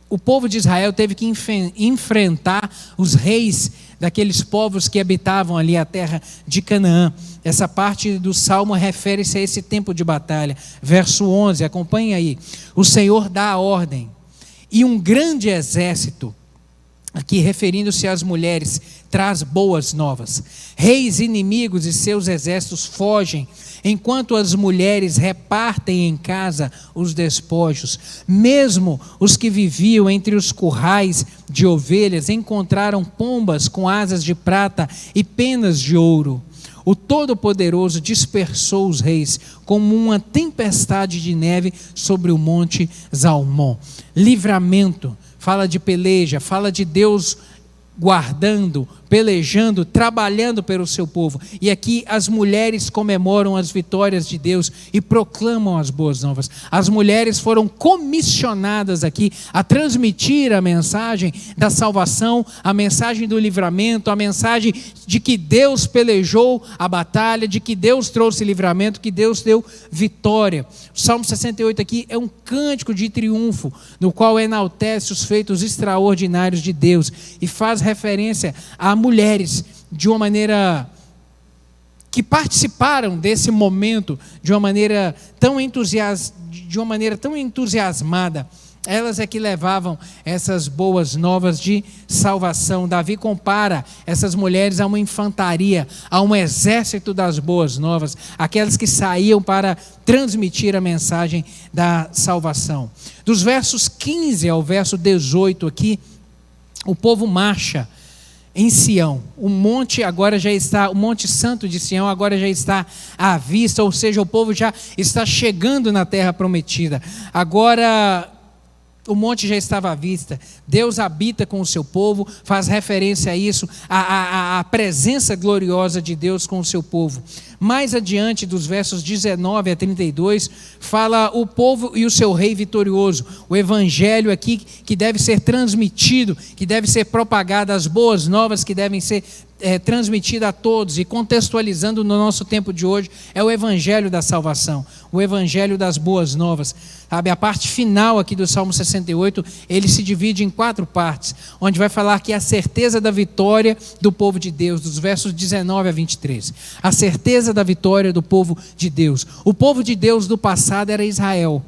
Speaker 1: o povo de Israel teve que enfrentar os reis daqueles povos que habitavam ali a terra de Canaã. Essa parte do Salmo refere-se a esse tempo de batalha. Verso 11, acompanhe aí. O Senhor dá a ordem, e um grande exército, aqui referindo-se às mulheres, traz boas novas. Reis inimigos e seus exércitos fogem, enquanto as mulheres repartem em casa os despojos. Mesmo os que viviam entre os currais de ovelhas encontraram pombas com asas de prata e penas de ouro. O Todo-Poderoso dispersou os reis como uma tempestade de neve sobre o monte Zalmon. Livramento, fala de peleja, fala de Deus guardando, pelejando, trabalhando pelo seu povo. E aqui as mulheres comemoram as vitórias de Deus e proclamam as boas novas. As mulheres foram comissionadas aqui a transmitir a mensagem da salvação, a mensagem do livramento, a mensagem de que Deus pelejou a batalha, de que Deus trouxe livramento, que Deus deu vitória. O Salmo 68 aqui é um cântico de triunfo, no qual enaltece os feitos extraordinários de Deus e faz referência a mulheres de uma maneira que participaram desse momento de uma maneira tão entusiasmada. Elas é que levavam essas boas novas de salvação. Davi compara essas mulheres a uma infantaria, a um exército das boas novas, aquelas que saíam para transmitir a mensagem da salvação. Dos versos 15 ao verso 18 aqui, o povo marcha em Sião. O monte santo de Sião agora já está à vista, ou seja, o povo já está chegando na terra prometida. Agora O monte já estava à vista. Deus habita com o seu povo, faz referência a isso, a presença gloriosa de Deus com o seu povo. Mais adiante, dos versos 19 a 32, fala o povo e o seu rei vitorioso. O evangelho aqui que deve ser transmitido, que deve ser propagado, as boas novas que devem ser transmitida a todos, e contextualizando no nosso tempo de hoje, é o evangelho da salvação, o evangelho das boas novas. Sabe, a parte final aqui do Salmo 68, ele se divide em 4 partes, onde vai falar que a certeza da vitória do povo de Deus, dos versos 19 a 23. A certeza da vitória do povo de Deus. O povo de Deus do passado era Israel.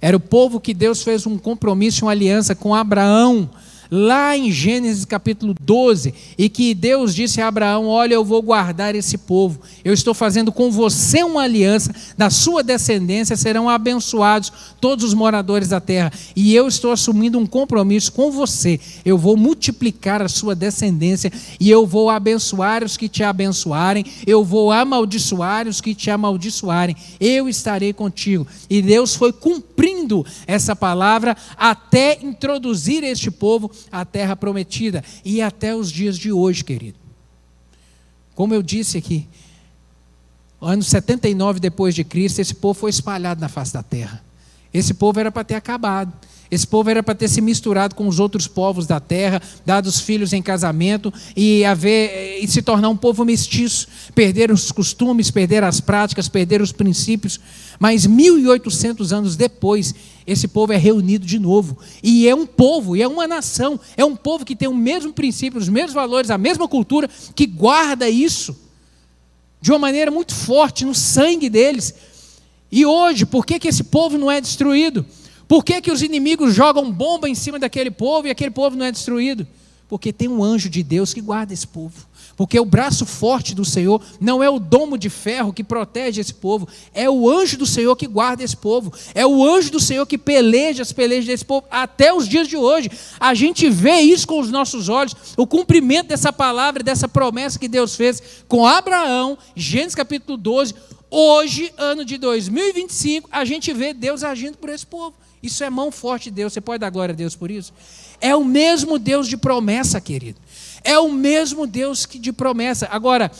Speaker 1: Era o povo que Deus fez um compromisso, uma aliança com Abraão, lá em Gênesis capítulo 12, e que Deus disse a Abraão: olha, eu vou guardar esse povo, eu estou fazendo com você uma aliança, da sua descendência serão abençoados todos os moradores da terra, e eu estou assumindo um compromisso com você, eu vou multiplicar a sua descendência, e eu vou abençoar os que te abençoarem, eu vou amaldiçoar os que te amaldiçoarem, eu estarei contigo. E Deus foi cumprindo essa palavra até introduzir este povo a terra prometida, e até os dias de hoje, querido. Como eu disse aqui, ano 79 depois de Cristo, esse povo foi espalhado na face da terra. Esse povo era para ter acabado. Esse povo era para ter se misturado com os outros povos da terra, dado os filhos em casamento e se tornar um povo mestiço, perder os costumes, perder as práticas, perder os princípios. Mas 1800 anos depois, esse povo é reunido de novo, e é um povo, e é uma nação, é um povo que tem o mesmo princípio, os mesmos valores, a mesma cultura, que guarda isso de uma maneira muito forte no sangue deles. E hoje, por que esse povo não é destruído? Por que os inimigos jogam bomba em cima daquele povo e aquele povo não é destruído? Porque tem um anjo de Deus que guarda esse povo. Porque o braço forte do Senhor não é o domo de ferro que protege esse povo, é o anjo do Senhor que guarda esse povo, é o anjo do Senhor que peleja as pelejas desse povo até os dias de hoje. A gente vê isso com os nossos olhos, o cumprimento dessa palavra, dessa promessa que Deus fez com Abraão, Gênesis capítulo 12. Hoje, ano de 2025, a gente vê Deus agindo por esse povo. Isso é mão forte de Deus. Você pode dar glória a Deus por isso? É o mesmo Deus de promessa, querido. É o mesmo Deus de promessa. Agora,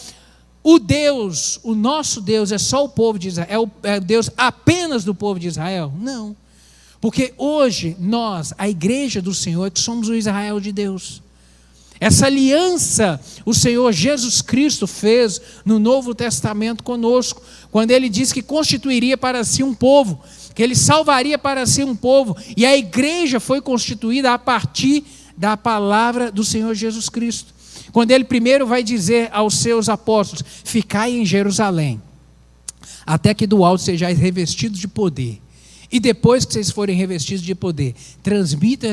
Speaker 1: o nosso Deus é só o povo de Israel? É o Deus apenas do povo de Israel? Não. Porque hoje nós, a igreja do Senhor, que somos o Israel de Deus. Essa aliança o Senhor Jesus Cristo fez no Novo Testamento conosco, quando Ele disse que constituiria para si um povo, que Ele salvaria para si um povo, e a igreja foi constituída a partir da palavra do Senhor Jesus Cristo. Quando Ele primeiro vai dizer aos seus apóstolos: ficai em Jerusalém, até que do alto sejais revestidos de poder. E depois que vocês forem revestidos de poder, transmitam,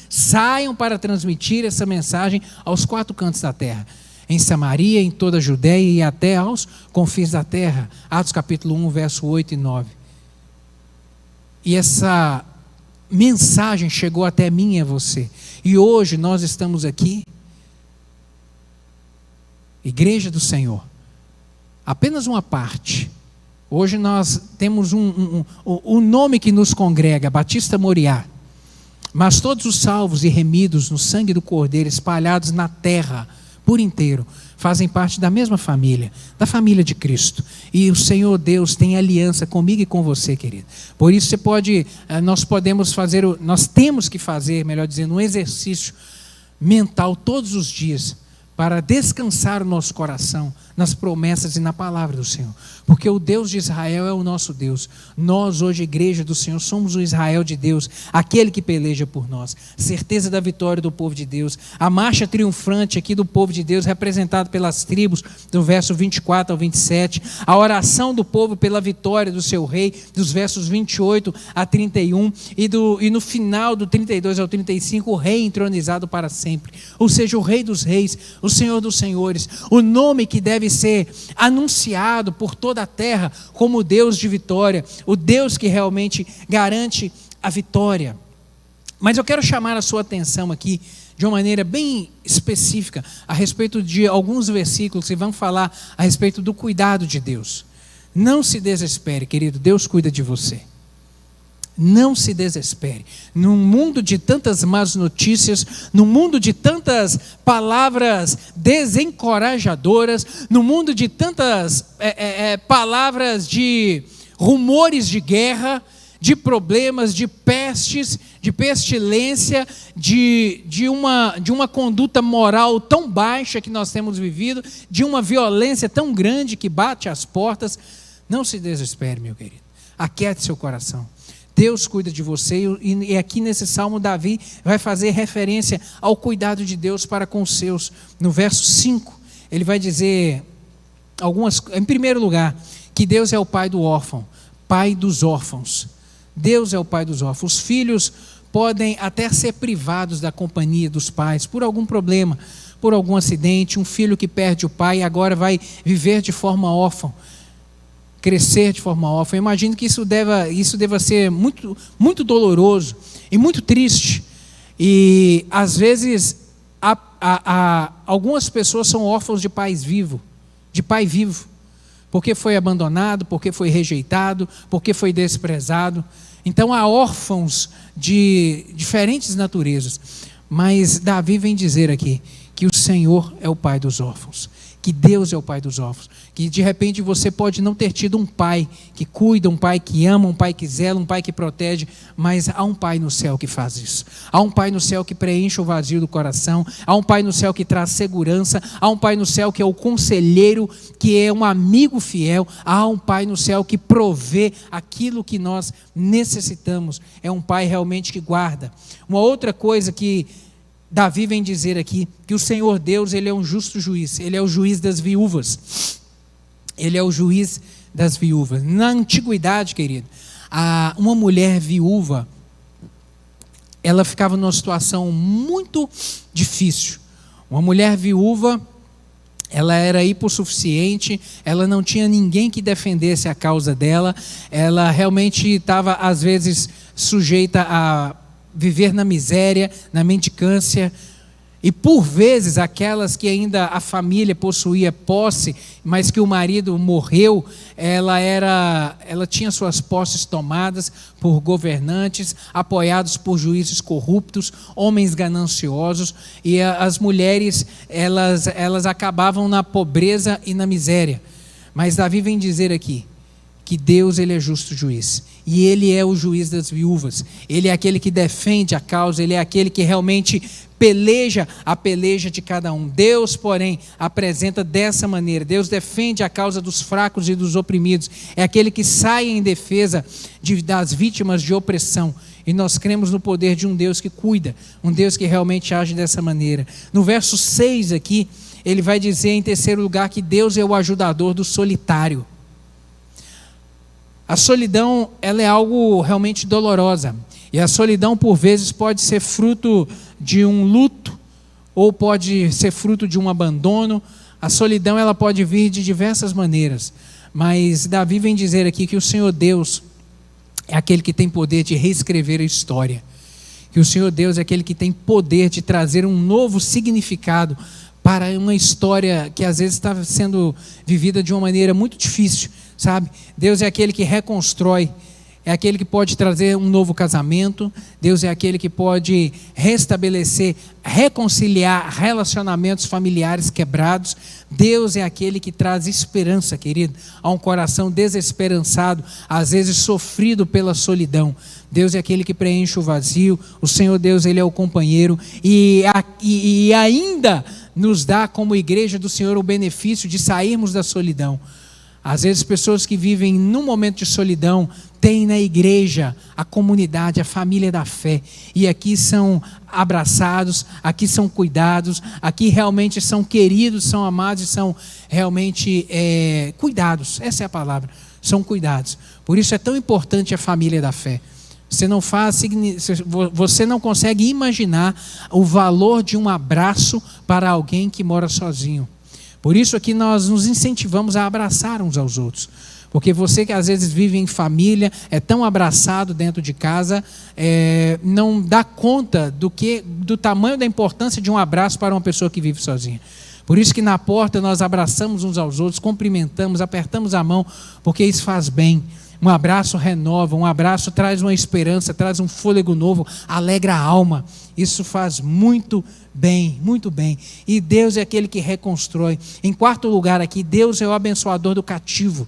Speaker 1: saiam para transmitir essa mensagem aos 4 cantos da terra. Em Samaria, em toda a Judéia e até aos confins da terra. Atos capítulo 1, verso 8 e 9. E essa mensagem chegou até mim e a você. E hoje nós estamos aqui, Igreja do Senhor, apenas uma parte. Hoje nós temos um nome que nos congrega, Batista Moriá. Mas todos os salvos e remidos no sangue do Cordeiro, espalhados na terra por inteiro, fazem parte da mesma família, da família de Cristo. E o Senhor Deus tem aliança comigo e com você, querido. Por isso nós temos que fazer, melhor dizendo, um exercício mental todos os dias, para descansar o nosso coração nas promessas e na palavra do Senhor. Porque o Deus de Israel é o nosso Deus. Nós hoje, igreja do Senhor, somos o Israel de Deus, aquele que peleja por nós. Certeza da vitória do povo de Deus. A marcha triunfante aqui do povo de Deus, representado pelas tribos, do verso 24 ao 27. A oração do povo pela vitória do seu rei, dos versos 28 a 31. E no final do 32 ao 35, o rei entronizado para sempre. Ou seja, o rei dos reis, o Senhor dos senhores. O nome que deve ser anunciado por toda a terra como o Deus de vitória, o Deus que realmente garante a vitória. Mas eu quero chamar a sua atenção aqui de uma maneira bem específica a respeito de alguns versículos que vão falar a respeito do cuidado de Deus. Não se desespere, querido, Deus cuida de você. Não se desespere. Num mundo de tantas más notícias, num mundo de tantas palavras desencorajadoras, num mundo de tantas palavras de rumores de guerra, de problemas, de pestes, de pestilência, de uma conduta moral tão baixa que nós temos vivido, de uma violência tão grande que bate às portas, não se desespere, meu querido. Aquiete seu coração. Deus cuida de você, e aqui nesse salmo Davi vai fazer referência ao cuidado de Deus para com os seus. No verso 5, ele vai dizer em primeiro lugar, que Deus é o pai do órfão, pai dos órfãos. Deus é o pai dos órfãos. Os filhos podem até ser privados da companhia dos pais por algum problema, por algum acidente. Um filho que perde o pai agora vai viver de forma órfã, crescer de forma órfã. Eu imagino que isso deva ser muito, muito doloroso e muito triste. E às vezes algumas pessoas são órfãos de pai vivo, porque foi abandonado, porque foi rejeitado, porque foi desprezado. Então há órfãos de diferentes naturezas. Mas Davi vem dizer aqui que o Senhor é o pai dos órfãos, que Deus é o pai dos órfãos, que de repente você pode não ter tido um pai que cuida, um pai que ama, um pai que zela, um pai que protege, mas há um pai no céu que faz isso. Há um pai no céu que preenche o vazio do coração, há um pai no céu que traz segurança, há um pai no céu que é o conselheiro, que é um amigo fiel, há um pai no céu que provê aquilo que nós necessitamos, é um pai realmente que guarda. Uma outra coisa que Davi vem dizer aqui, que o Senhor Deus, Ele é um justo juiz, Ele é o juiz das viúvas. Ele é o juiz das viúvas. Na antiguidade, querido, uma mulher viúva, ela ficava numa situação muito difícil. Uma mulher viúva, ela era hipossuficiente, ela não tinha ninguém que defendesse a causa dela, ela realmente estava, às vezes, sujeita a viver na miséria, na mendicância, e por vezes aquelas que ainda a família possuía posse, mas que o marido morreu, ela tinha suas posses tomadas por governantes, apoiados por juízes corruptos, homens gananciosos, e as mulheres elas acabavam na pobreza e na miséria. Mas Davi vem dizer aqui que Deus, Ele é justo juiz, e Ele é o juiz das viúvas, Ele é aquele que defende a causa, Ele é aquele que realmente peleja a peleja de cada um. Deus, porém, apresenta dessa maneira, Deus defende a causa dos fracos e dos oprimidos, é aquele que sai em defesa das vítimas de opressão, e nós cremos no poder de um Deus que cuida, um Deus que realmente age dessa maneira. No verso 6 aqui, ele vai dizer em terceiro lugar que Deus é o ajudador do solitário. A solidão, ela é algo realmente dolorosa, e a solidão por vezes pode ser fruto de um luto, ou pode ser fruto de um abandono. A solidão, ela pode vir de diversas maneiras, mas Davi vem dizer aqui que o Senhor Deus é aquele que tem poder de reescrever a história, que o Senhor Deus é aquele que tem poder de trazer um novo significado para uma história que às vezes está sendo vivida de uma maneira muito difícil, sabe? Deus é aquele que reconstrói, é aquele que pode trazer um novo casamento, Deus é aquele que pode restabelecer, reconciliar relacionamentos familiares quebrados, Deus é aquele que traz esperança, querido, a um coração desesperançado, às vezes sofrido pela solidão. Deus é aquele que preenche o vazio, o Senhor Deus, Ele é o companheiro, e ainda nos dá como igreja do Senhor o benefício de sairmos da solidão. Às vezes pessoas que vivem num momento de solidão, têm na igreja a comunidade, a família da fé, e aqui são abraçados, aqui são cuidados, aqui realmente são queridos, são amados e são realmente cuidados, essa é a palavra, são cuidados. Por isso é tão importante a família da fé. Você não consegue imaginar o valor de um abraço para alguém que mora sozinho. Por isso aqui nós nos incentivamos a abraçar uns aos outros. Porque você que às vezes vive em família, é tão abraçado dentro de casa, não dá conta do tamanho da importância de um abraço para uma pessoa que vive sozinha. Por isso que na porta nós abraçamos uns aos outros, cumprimentamos, apertamos a mão, porque isso faz bem. Um abraço renova, um abraço traz uma esperança, traz um fôlego novo, alegra a alma. Isso faz muito bem, muito bem. E Deus é aquele que reconstrói. Em quarto lugar aqui, Deus é o abençoador do cativo.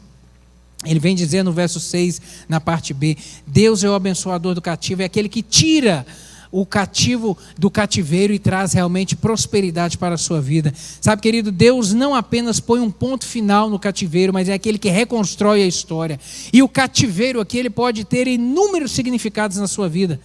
Speaker 1: Ele vem dizer no verso 6, na parte B, Deus é o abençoador do cativo, é aquele que tira o cativo do cativeiro e traz realmente prosperidade para a sua vida. Sabe, querido, Deus não apenas põe um ponto final no cativeiro, mas é aquele que reconstrói a história. E o cativeiro aqui, ele pode ter inúmeros significados na sua vida.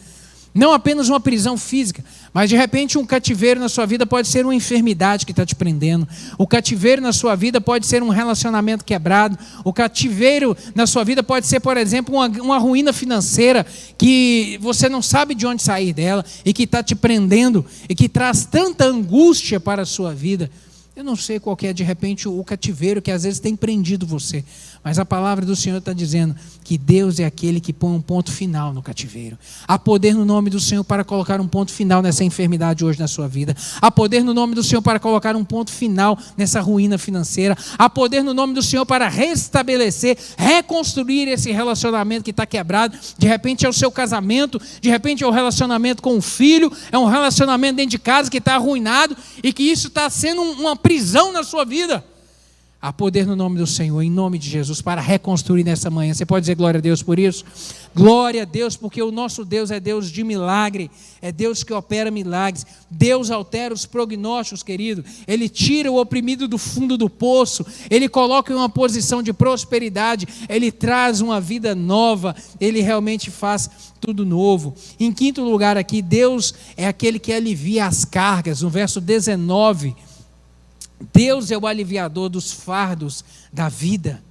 Speaker 1: Não apenas uma prisão física, mas de repente um cativeiro na sua vida pode ser uma enfermidade que está te prendendo. O cativeiro na sua vida pode ser um relacionamento quebrado. O cativeiro na sua vida pode ser, por exemplo, uma ruína financeira que você não sabe de onde sair dela e que está te prendendo e que traz tanta angústia para a sua vida. Eu não sei qual que é, de repente, o cativeiro que às vezes tem prendido você. Mas a palavra do Senhor está dizendo que Deus é aquele que põe um ponto final no cativeiro. Há poder no nome do Senhor para colocar um ponto final nessa enfermidade hoje na sua vida. Há poder no nome do Senhor para colocar um ponto final nessa ruína financeira. Há poder no nome do Senhor para restabelecer, reconstruir esse relacionamento que está quebrado. De repente é o seu casamento, de repente é o relacionamento com o filho, é um relacionamento dentro de casa que está arruinado e que isso está sendo uma prisão na sua vida. Há poder no nome do Senhor, em nome de Jesus, para reconstruir nessa manhã. Você pode dizer glória a Deus por isso? Glória a Deus, porque o nosso Deus é Deus de milagre, é Deus que opera milagres. Deus altera os prognósticos, querido. Ele tira o oprimido do fundo do poço, Ele coloca em uma posição de prosperidade, Ele traz uma vida nova, Ele realmente faz tudo novo. Em quinto lugar aqui, Deus é aquele que alivia as cargas. No verso 19, Deus é o aliviador dos fardos da vida.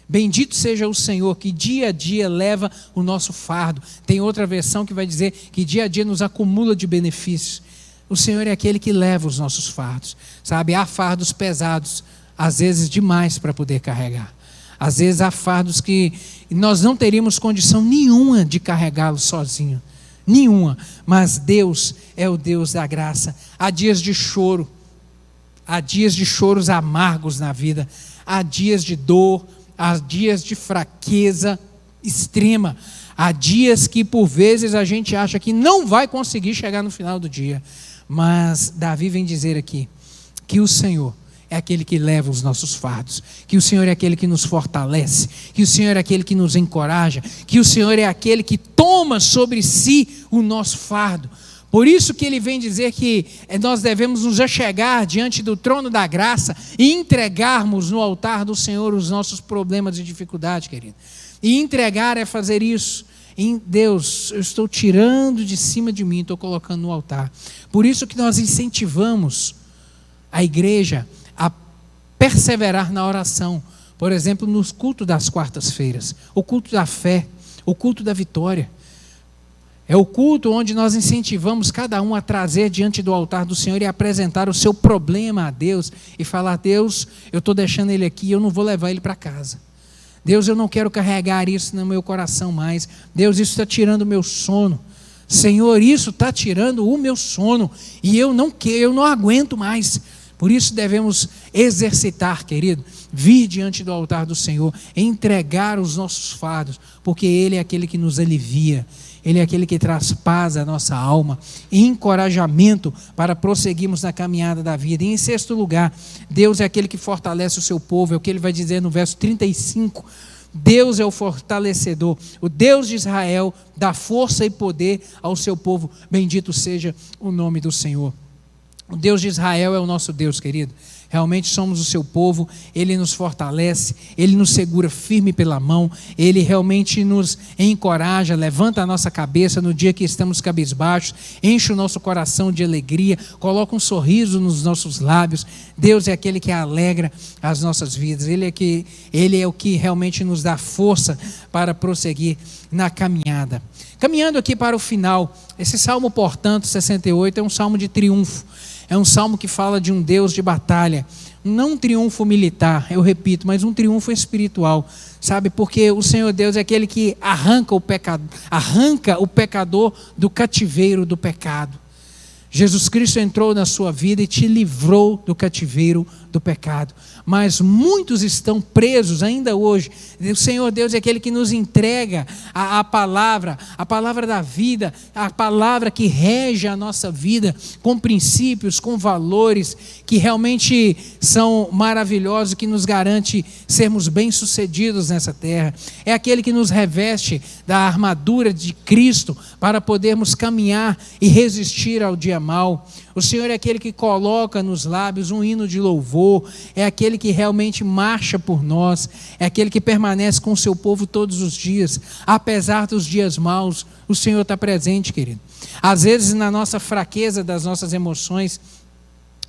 Speaker 1: Bendito seja o Senhor que dia a dia leva o nosso fardo. Tem outra versão que vai dizer que dia a dia nos acumula de benefícios. O Senhor é aquele que leva os nossos fardos. Sabe, há fardos pesados, às vezes demais para poder carregar. Às vezes há fardos que nós não teríamos condição nenhuma de carregá-los sozinho. Nenhuma. Mas Deus é o Deus da graça. Há dias de choro. Há dias de choros amargos na vida, há dias de dor, há dias de fraqueza extrema, há dias que por vezes a gente acha que não vai conseguir chegar no final do dia. Mas Davi vem dizer aqui que o Senhor é aquele que leva os nossos fardos, que o Senhor é aquele que nos fortalece, que o Senhor é aquele que nos encoraja, que o Senhor é aquele que toma sobre si o nosso fardo. Por isso que ele vem dizer que nós devemos nos achegar diante do trono da graça e entregarmos no altar do Senhor os nossos problemas e dificuldades, querido. E entregar é fazer isso. Em Deus, eu estou tirando de cima de mim, estou colocando no altar. Por isso que nós incentivamos a igreja a perseverar na oração. Por exemplo, nos cultos das quartas-feiras, o culto da fé, o culto da vitória. É o culto onde nós incentivamos cada um a trazer diante do altar do Senhor e apresentar o seu problema a Deus e falar: Deus, eu estou deixando ele aqui, eu não vou levar ele para casa. Deus, eu não quero carregar isso no meu coração mais. Deus, isso está tirando o meu sono. Senhor, isso está tirando o meu sono e eu não aguento mais. Por isso devemos exercitar, querido, vir diante do altar do Senhor, entregar os nossos fardos, porque Ele é aquele que nos alivia. Ele é aquele que traz paz à nossa alma, encorajamento para prosseguirmos na caminhada da vida. E em sexto lugar, Deus é aquele que fortalece o seu povo, é o que ele vai dizer no verso 35. Deus é o fortalecedor, o Deus de Israel dá força e poder ao seu povo. Bendito seja o nome do Senhor. O Deus de Israel é o nosso Deus, querido. Realmente somos o seu povo, Ele nos fortalece, Ele nos segura firme pela mão, Ele realmente nos encoraja, levanta a nossa cabeça no dia que estamos cabisbaixos, enche o nosso coração de alegria, coloca um sorriso nos nossos lábios. Deus é aquele que alegra as nossas vidas, Ele é o que realmente nos dá força para prosseguir na caminhada. Caminhando aqui para o final, esse salmo, portanto, 68, é um salmo de triunfo. É um salmo que fala de um Deus de batalha, não um triunfo militar, eu repito, mas um triunfo espiritual, sabe? Porque o Senhor Deus é aquele que arranca o pecador do cativeiro do pecado. Jesus Cristo entrou na sua vida e te livrou do cativeiro do pecado. Mas muitos estão presos ainda hoje. O Senhor Deus é aquele que nos entrega a palavra da vida, a palavra que rege a nossa vida, com princípios, com valores, que realmente são maravilhosos, que nos garante sermos bem-sucedidos nessa terra. É aquele que nos reveste da armadura de Cristo para podermos caminhar e resistir ao dia mau. O Senhor é aquele que coloca nos lábios um hino de louvor, é aquele que realmente marcha por nós, é aquele que permanece com o seu povo todos os dias. Apesar dos dias maus, o Senhor está presente, querido. Às vezes, na nossa fraqueza das nossas emoções,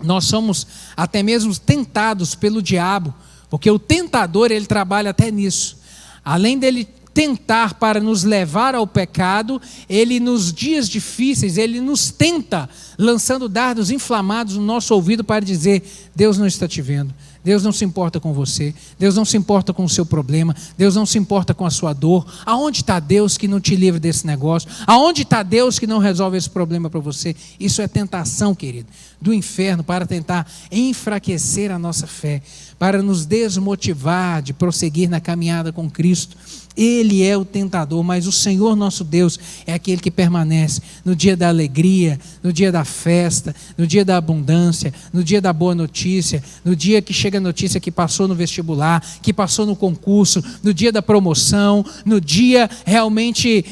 Speaker 1: nós somos até mesmo tentados pelo diabo, porque o tentador, ele trabalha até nisso. Além dele tentar para nos levar ao pecado, ele nos dias difíceis, ele nos tenta, lançando dardos inflamados no nosso ouvido para dizer: Deus não está te vendo, Deus não se importa com você, Deus não se importa com o seu problema, Deus não se importa com a sua dor. Aonde está Deus que não te livra desse negócio? Aonde está Deus que não resolve esse problema para você? Isso é tentação, querido, do inferno, para tentar enfraquecer a nossa fé, para nos desmotivar de prosseguir na caminhada com Cristo. Ele é o tentador, mas o Senhor nosso Deus é aquele que permanece no dia da alegria, no dia da festa, no dia da abundância, no dia da boa notícia, no dia que chega a notícia que passou no vestibular, que passou no concurso, no dia da promoção, no dia realmente,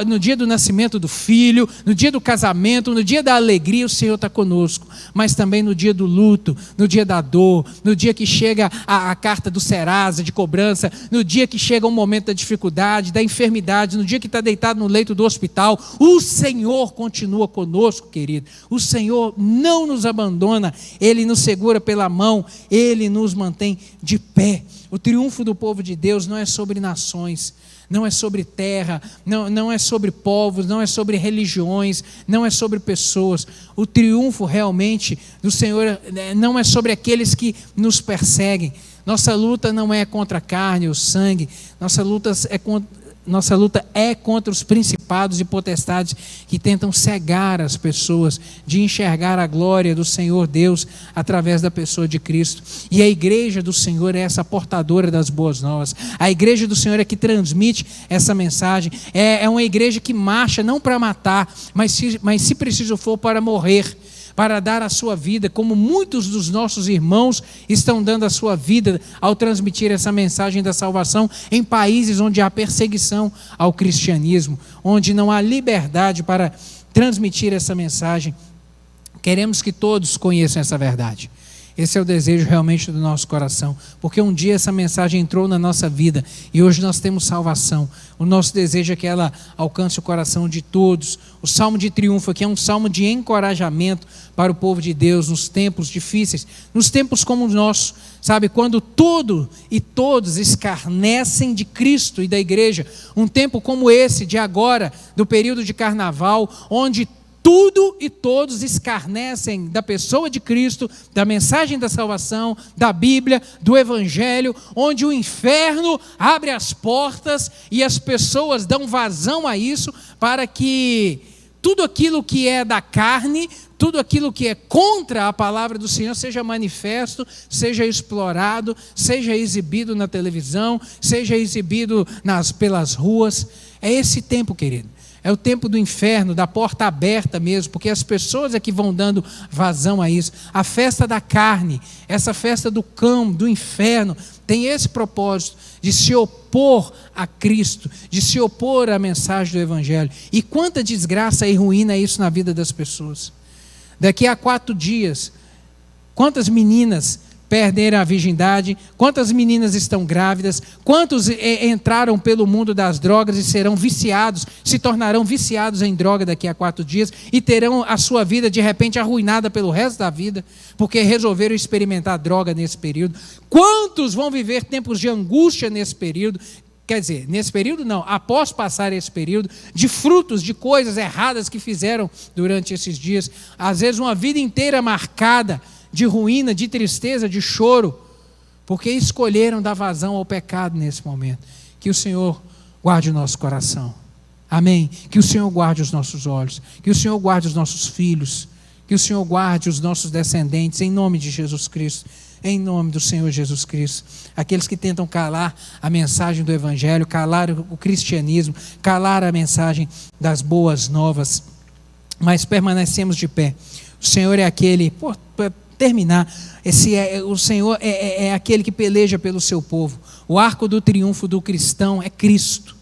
Speaker 1: no dia do nascimento do filho, no dia do casamento, no dia da alegria, o Senhor está conosco, mas também no dia do luto, no dia da dor, no dia que chega a carta do Serasa de cobrança, no dia que chega o momento da dificuldade, da enfermidade, no dia que está deitado no leito do hospital, o Senhor continua conosco, querido. O Senhor não nos abandona, Ele nos segura pela mão, Ele nos mantém de pé. O triunfo do povo de Deus não é sobre nações, não é sobre terra, não é sobre povos, não é sobre religiões, não é sobre pessoas. O triunfo realmente do Senhor não é sobre aqueles que nos perseguem. Nossa luta não é contra a carne ou sangue, nossa luta é contra os principados e potestades que tentam cegar as pessoas de enxergar a glória do Senhor Deus através da pessoa de Cristo. E a igreja do Senhor é essa portadora das boas novas. A igreja do Senhor é que transmite essa mensagem. É uma igreja que marcha não para matar, mas se preciso for, para morrer, para dar a sua vida, como muitos dos nossos irmãos estão dando a sua vida ao transmitir essa mensagem da salvação em países onde há perseguição ao cristianismo, onde não há liberdade para transmitir essa mensagem. Queremos que todos conheçam essa verdade. Esse é o desejo realmente do nosso coração, porque um dia essa mensagem entrou na nossa vida e hoje nós temos salvação. O nosso desejo é que ela alcance o coração de todos. O Salmo de Triunfo aqui é um salmo de encorajamento para o povo de Deus nos tempos difíceis, nos tempos como o nosso, sabe? Quando tudo e todos escarnecem de Cristo e da igreja. Um tempo como esse de agora, do período de carnaval, onde tudo e todos escarnecem da pessoa de Cristo, da mensagem da salvação, da Bíblia, do Evangelho, onde o inferno abre as portas e as pessoas dão vazão a isso, para que tudo aquilo que é da carne, tudo aquilo que é contra a palavra do Senhor seja manifesto, seja explorado, seja exibido na televisão, seja exibido pelas ruas. É esse tempo, querido. É o tempo do inferno, da porta aberta mesmo, porque as pessoas é que vão dando vazão a isso. A festa da carne, essa festa do cão, do inferno, tem esse propósito de se opor a Cristo, de se opor à mensagem do Evangelho. E quanta desgraça e ruína é isso na vida das pessoas. Daqui a 4 dias, quantas meninas perderam a virgindade, quantas meninas estão grávidas, quantos entraram pelo mundo das drogas e serão viciados, se tornarão viciados em droga daqui a 4 dias e terão a sua vida de repente arruinada pelo resto da vida, porque resolveram experimentar droga nesse período. Quantos vão viver tempos de angústia nesse período? Quer dizer, nesse período não, após passar esse período, de frutos de coisas erradas que fizeram durante esses dias, às vezes uma vida inteira marcada de ruína, de tristeza, de choro, porque escolheram dar vazão ao pecado nesse momento. Que o Senhor guarde o nosso coração, amém? Que o Senhor guarde os nossos olhos, que o Senhor guarde os nossos filhos, Que o Senhor guarde os nossos descendentes, em nome de Jesus Cristo. Em nome do Senhor Jesus Cristo. Aqueles que tentam calar a mensagem do Evangelho, calar o cristianismo, calar a mensagem das boas novas. Mas permanecemos de pé. O Senhor é aquele, para terminar, o Senhor é aquele que peleja pelo seu povo. O arco do triunfo do cristão é Cristo.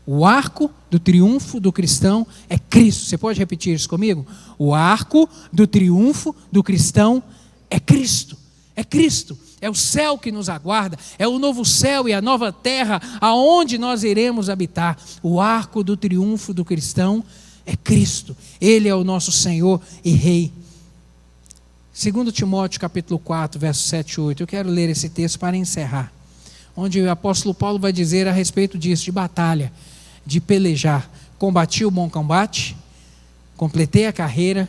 Speaker 1: O arco do triunfo do cristão é Cristo. Você pode repetir isso comigo? O arco do triunfo do cristão é Cristo. É Cristo. É o céu que nos aguarda. É o novo céu e a nova terra aonde nós iremos habitar. O arco do triunfo do cristão é Cristo. Ele é o nosso Senhor e Rei. 2 Timóteo capítulo 4, versos 7 e 8. Eu quero ler esse texto para encerrar. Onde o apóstolo Paulo vai dizer a respeito disso, de batalha, de pelejar. Combati o bom combate, completei a carreira,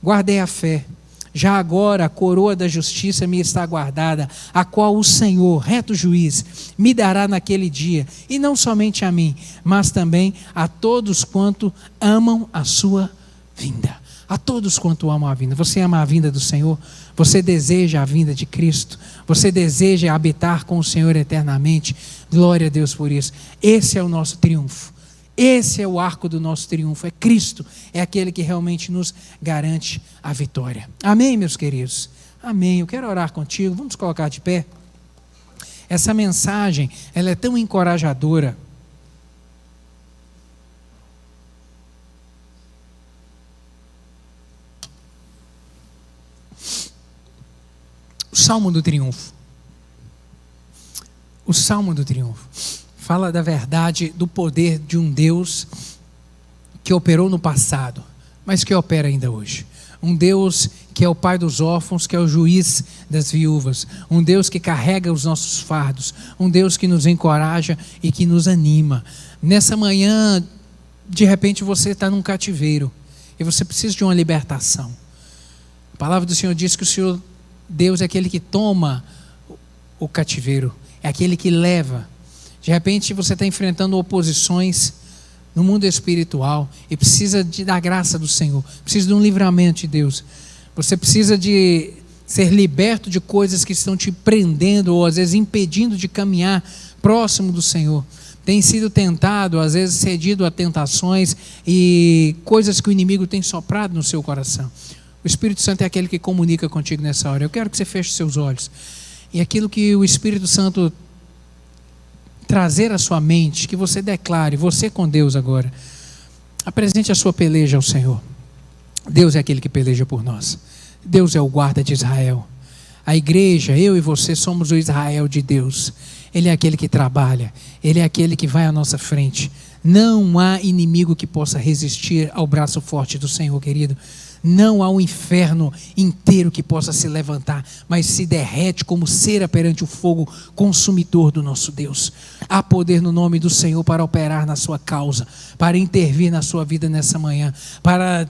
Speaker 1: guardei a fé. Já agora a coroa da justiça me está guardada, a qual o Senhor, reto juiz, me dará naquele dia, e não somente a mim, mas também a todos quanto amam a sua vinda. A todos quanto amam a vinda. Você ama a vinda do Senhor? Você deseja a vinda de Cristo? Você deseja habitar com o Senhor eternamente? Glória a Deus por isso. Esse é o nosso triunfo. Esse é o arco do nosso triunfo. É Cristo. É aquele que realmente nos garante a vitória. Amém, meus queridos? Amém. Eu quero orar contigo. Vamos colocar de pé. Essa mensagem, ela é tão encorajadora. O Salmo do Triunfo. O Salmo do Triunfo fala da verdade, do poder de um Deus que operou no passado, mas que opera ainda hoje. Um Deus que é o pai dos órfãos, que é o juiz das viúvas. Um Deus que carrega os nossos fardos. Um Deus que nos encoraja e que nos anima. Nessa manhã, de repente você está num cativeiro e você precisa de uma libertação. A palavra do Senhor diz que o Senhor Deus é aquele que toma o cativeiro, é aquele que leva. De repente você está enfrentando oposições no mundo espiritual e precisa da graça do Senhor, precisa de um livramento de Deus. Você precisa de ser liberto de coisas que estão te prendendo ou às vezes impedindo de caminhar próximo do Senhor. Tem sido tentado, às vezes cedido a tentações e coisas que o inimigo tem soprado no seu coração. O Espírito Santo é aquele que comunica contigo nessa hora. Eu quero que você feche seus olhos. E aquilo que o Espírito Santo trazer à sua mente, que você declare, você com Deus agora. Apresente a sua peleja ao Senhor. Deus é aquele que peleja por nós. Deus é o guarda de Israel. A igreja, eu e você somos o Israel de Deus. Ele é aquele que trabalha. Ele é aquele que vai à nossa frente. Não há inimigo que possa resistir ao braço forte do Senhor, querido. Não há um inferno inteiro que possa se levantar, mas se derrete como cera perante o fogo consumidor do nosso Deus. Há poder no nome do Senhor para operar na sua causa, para intervir na sua vida nessa manhã, para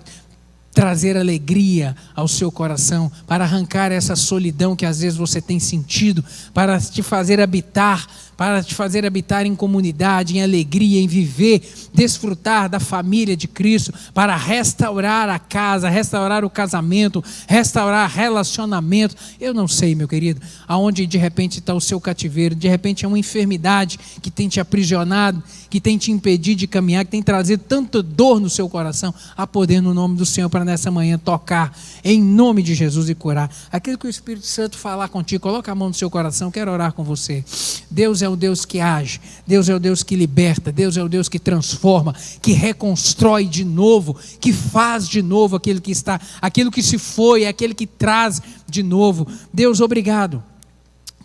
Speaker 1: trazer alegria ao seu coração, para arrancar essa solidão que às vezes você tem sentido, para te fazer habitar em comunidade, em alegria, em viver, desfrutar da família de Cristo, para restaurar a casa, restaurar o casamento, restaurar relacionamento. Eu não sei, meu querido, aonde de repente está o seu cativeiro, de repente é uma enfermidade que tem te aprisionado, que tem te impedido de caminhar, que tem trazido tanta dor no seu coração. Há poder no nome do Senhor para nessa manhã tocar em nome de Jesus e curar. Aquilo que o Espírito Santo falar contigo, coloca a mão no seu coração, quero orar com você. Deus é o Deus que age, Deus é o Deus que liberta, Deus é o Deus que transforma, que reconstrói de novo, que faz de novo aquilo que se foi, é aquele que traz de novo. Deus, obrigado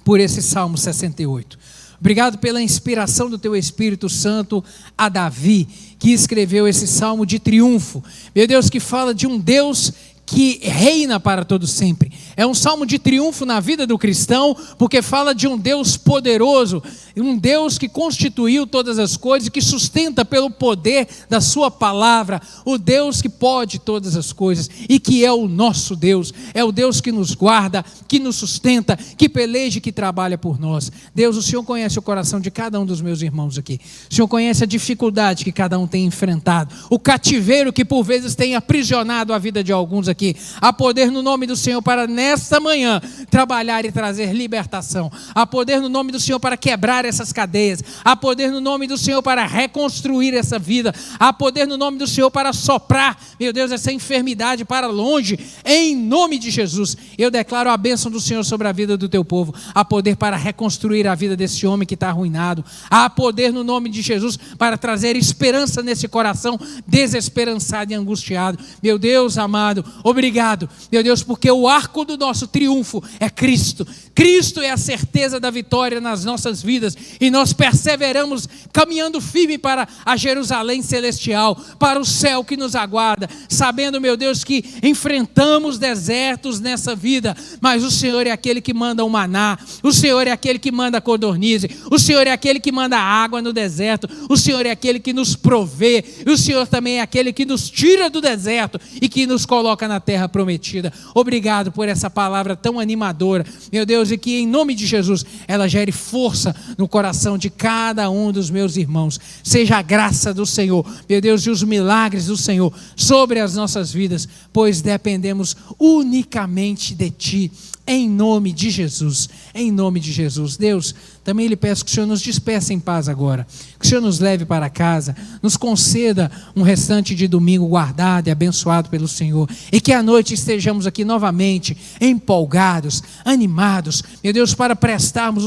Speaker 1: por esse Salmo 68. Obrigado pela inspiração do teu Espírito Santo a Davi, que escreveu esse salmo de triunfo. Meu Deus, que fala de um Deus que reina para todo sempre. É um salmo de triunfo na vida do cristão, porque fala de um Deus poderoso, um Deus que constituiu todas as coisas, que sustenta pelo poder da sua palavra, o Deus que pode todas as coisas e que é o nosso Deus, é o Deus que nos guarda, que nos sustenta, que peleja e que trabalha por nós. Deus, o Senhor conhece o coração de cada um dos meus irmãos aqui, o Senhor conhece a dificuldade que cada um tem enfrentado, o cativeiro que por vezes tem aprisionado a vida de alguns aqui. Há poder no nome do Senhor para nesta manhã trabalhar e trazer libertação. Há poder no nome do Senhor para quebrar essas cadeias. Há poder no nome do Senhor para reconstruir essa vida. Há poder no nome do Senhor para soprar, meu Deus, essa enfermidade para longe. Em nome de Jesus, eu declaro a bênção do Senhor sobre a vida do teu povo. Há poder para reconstruir a vida desse homem que está arruinado. Há poder no nome de Jesus para trazer esperança nesse coração desesperançado e angustiado. Meu Deus amado, obrigado, meu Deus, porque o arco do nosso triunfo é Cristo. Cristo é a certeza da vitória nas nossas vidas e nós perseveramos caminhando firme para a Jerusalém celestial, para o céu que nos aguarda, sabendo, meu Deus, que enfrentamos desertos nessa vida, mas o Senhor é aquele que manda o maná, o Senhor é aquele que manda a codornize, o Senhor é aquele que manda água no deserto, o Senhor é aquele que nos provê, e o Senhor também é aquele que nos tira do deserto e que nos coloca na terra prometida. Obrigado por essa palavra tão animadora, meu Deus, e que em nome de Jesus ela gere força no coração de cada um dos meus irmãos. Seja a graça do Senhor, meu Deus, e os milagres do Senhor sobre as nossas vidas, pois dependemos unicamente de Ti. Em nome de Jesus, em nome de Jesus. Deus, também lhe peço que o Senhor nos despeça em paz agora, que o Senhor nos leve para casa, nos conceda um restante de domingo guardado e abençoado pelo Senhor, e que à noite estejamos aqui novamente empolgados, animados, meu Deus, para prestarmos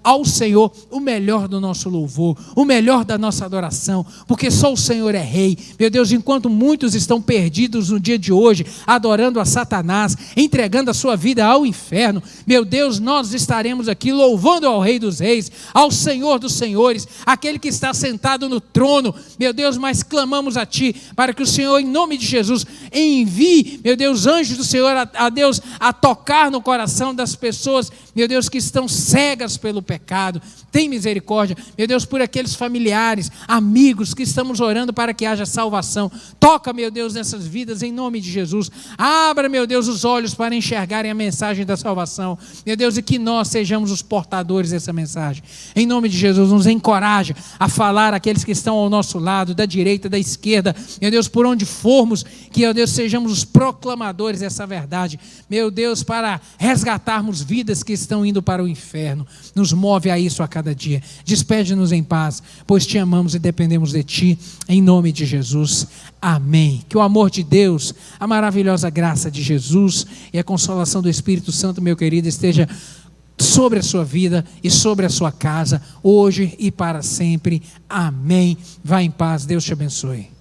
Speaker 1: ao Senhor o melhor do nosso louvor, o melhor da nossa adoração, porque só o Senhor é Rei. Meu Deus, enquanto muitos estão perdidos no dia de hoje, adorando a Satanás, entregando a sua vida ao inferno, meu Deus, nós estaremos aqui louvando ao Rei dos Reis, ao Senhor dos Senhores, aquele que está sentado no trono, meu Deus, mas clamamos a Ti, para que o Senhor, em nome de Jesus, envie, meu Deus, anjos do Senhor, a Deus, a tocar no coração das pessoas, meu Deus, que estão cegas pelo pecado. Tem misericórdia, meu Deus, por aqueles familiares, amigos que estamos orando para que haja salvação. Toca, meu Deus, nessas vidas em nome de Jesus. Abra, meu Deus, os olhos para enxergarem a mensagem da salvação, meu Deus, e que nós sejamos os portadores dessa mensagem. Em nome de Jesus, nos encoraja a falar àqueles que estão ao nosso lado, da direita, da esquerda, meu Deus, por onde formos, que, meu Deus, sejamos os proclamadores dessa verdade, meu Deus, para resgatarmos vidas que estão indo para o inferno. Nos move a isso a cada dia. Despede-nos em paz, pois Te amamos e dependemos de Ti, em nome de Jesus. Amém. Que o amor de Deus, a maravilhosa graça de Jesus e a consolação do Espírito Santo, meu querido, esteja sobre a sua vida e sobre a sua casa, hoje e para sempre. Amém. Vá em paz. Deus te abençoe.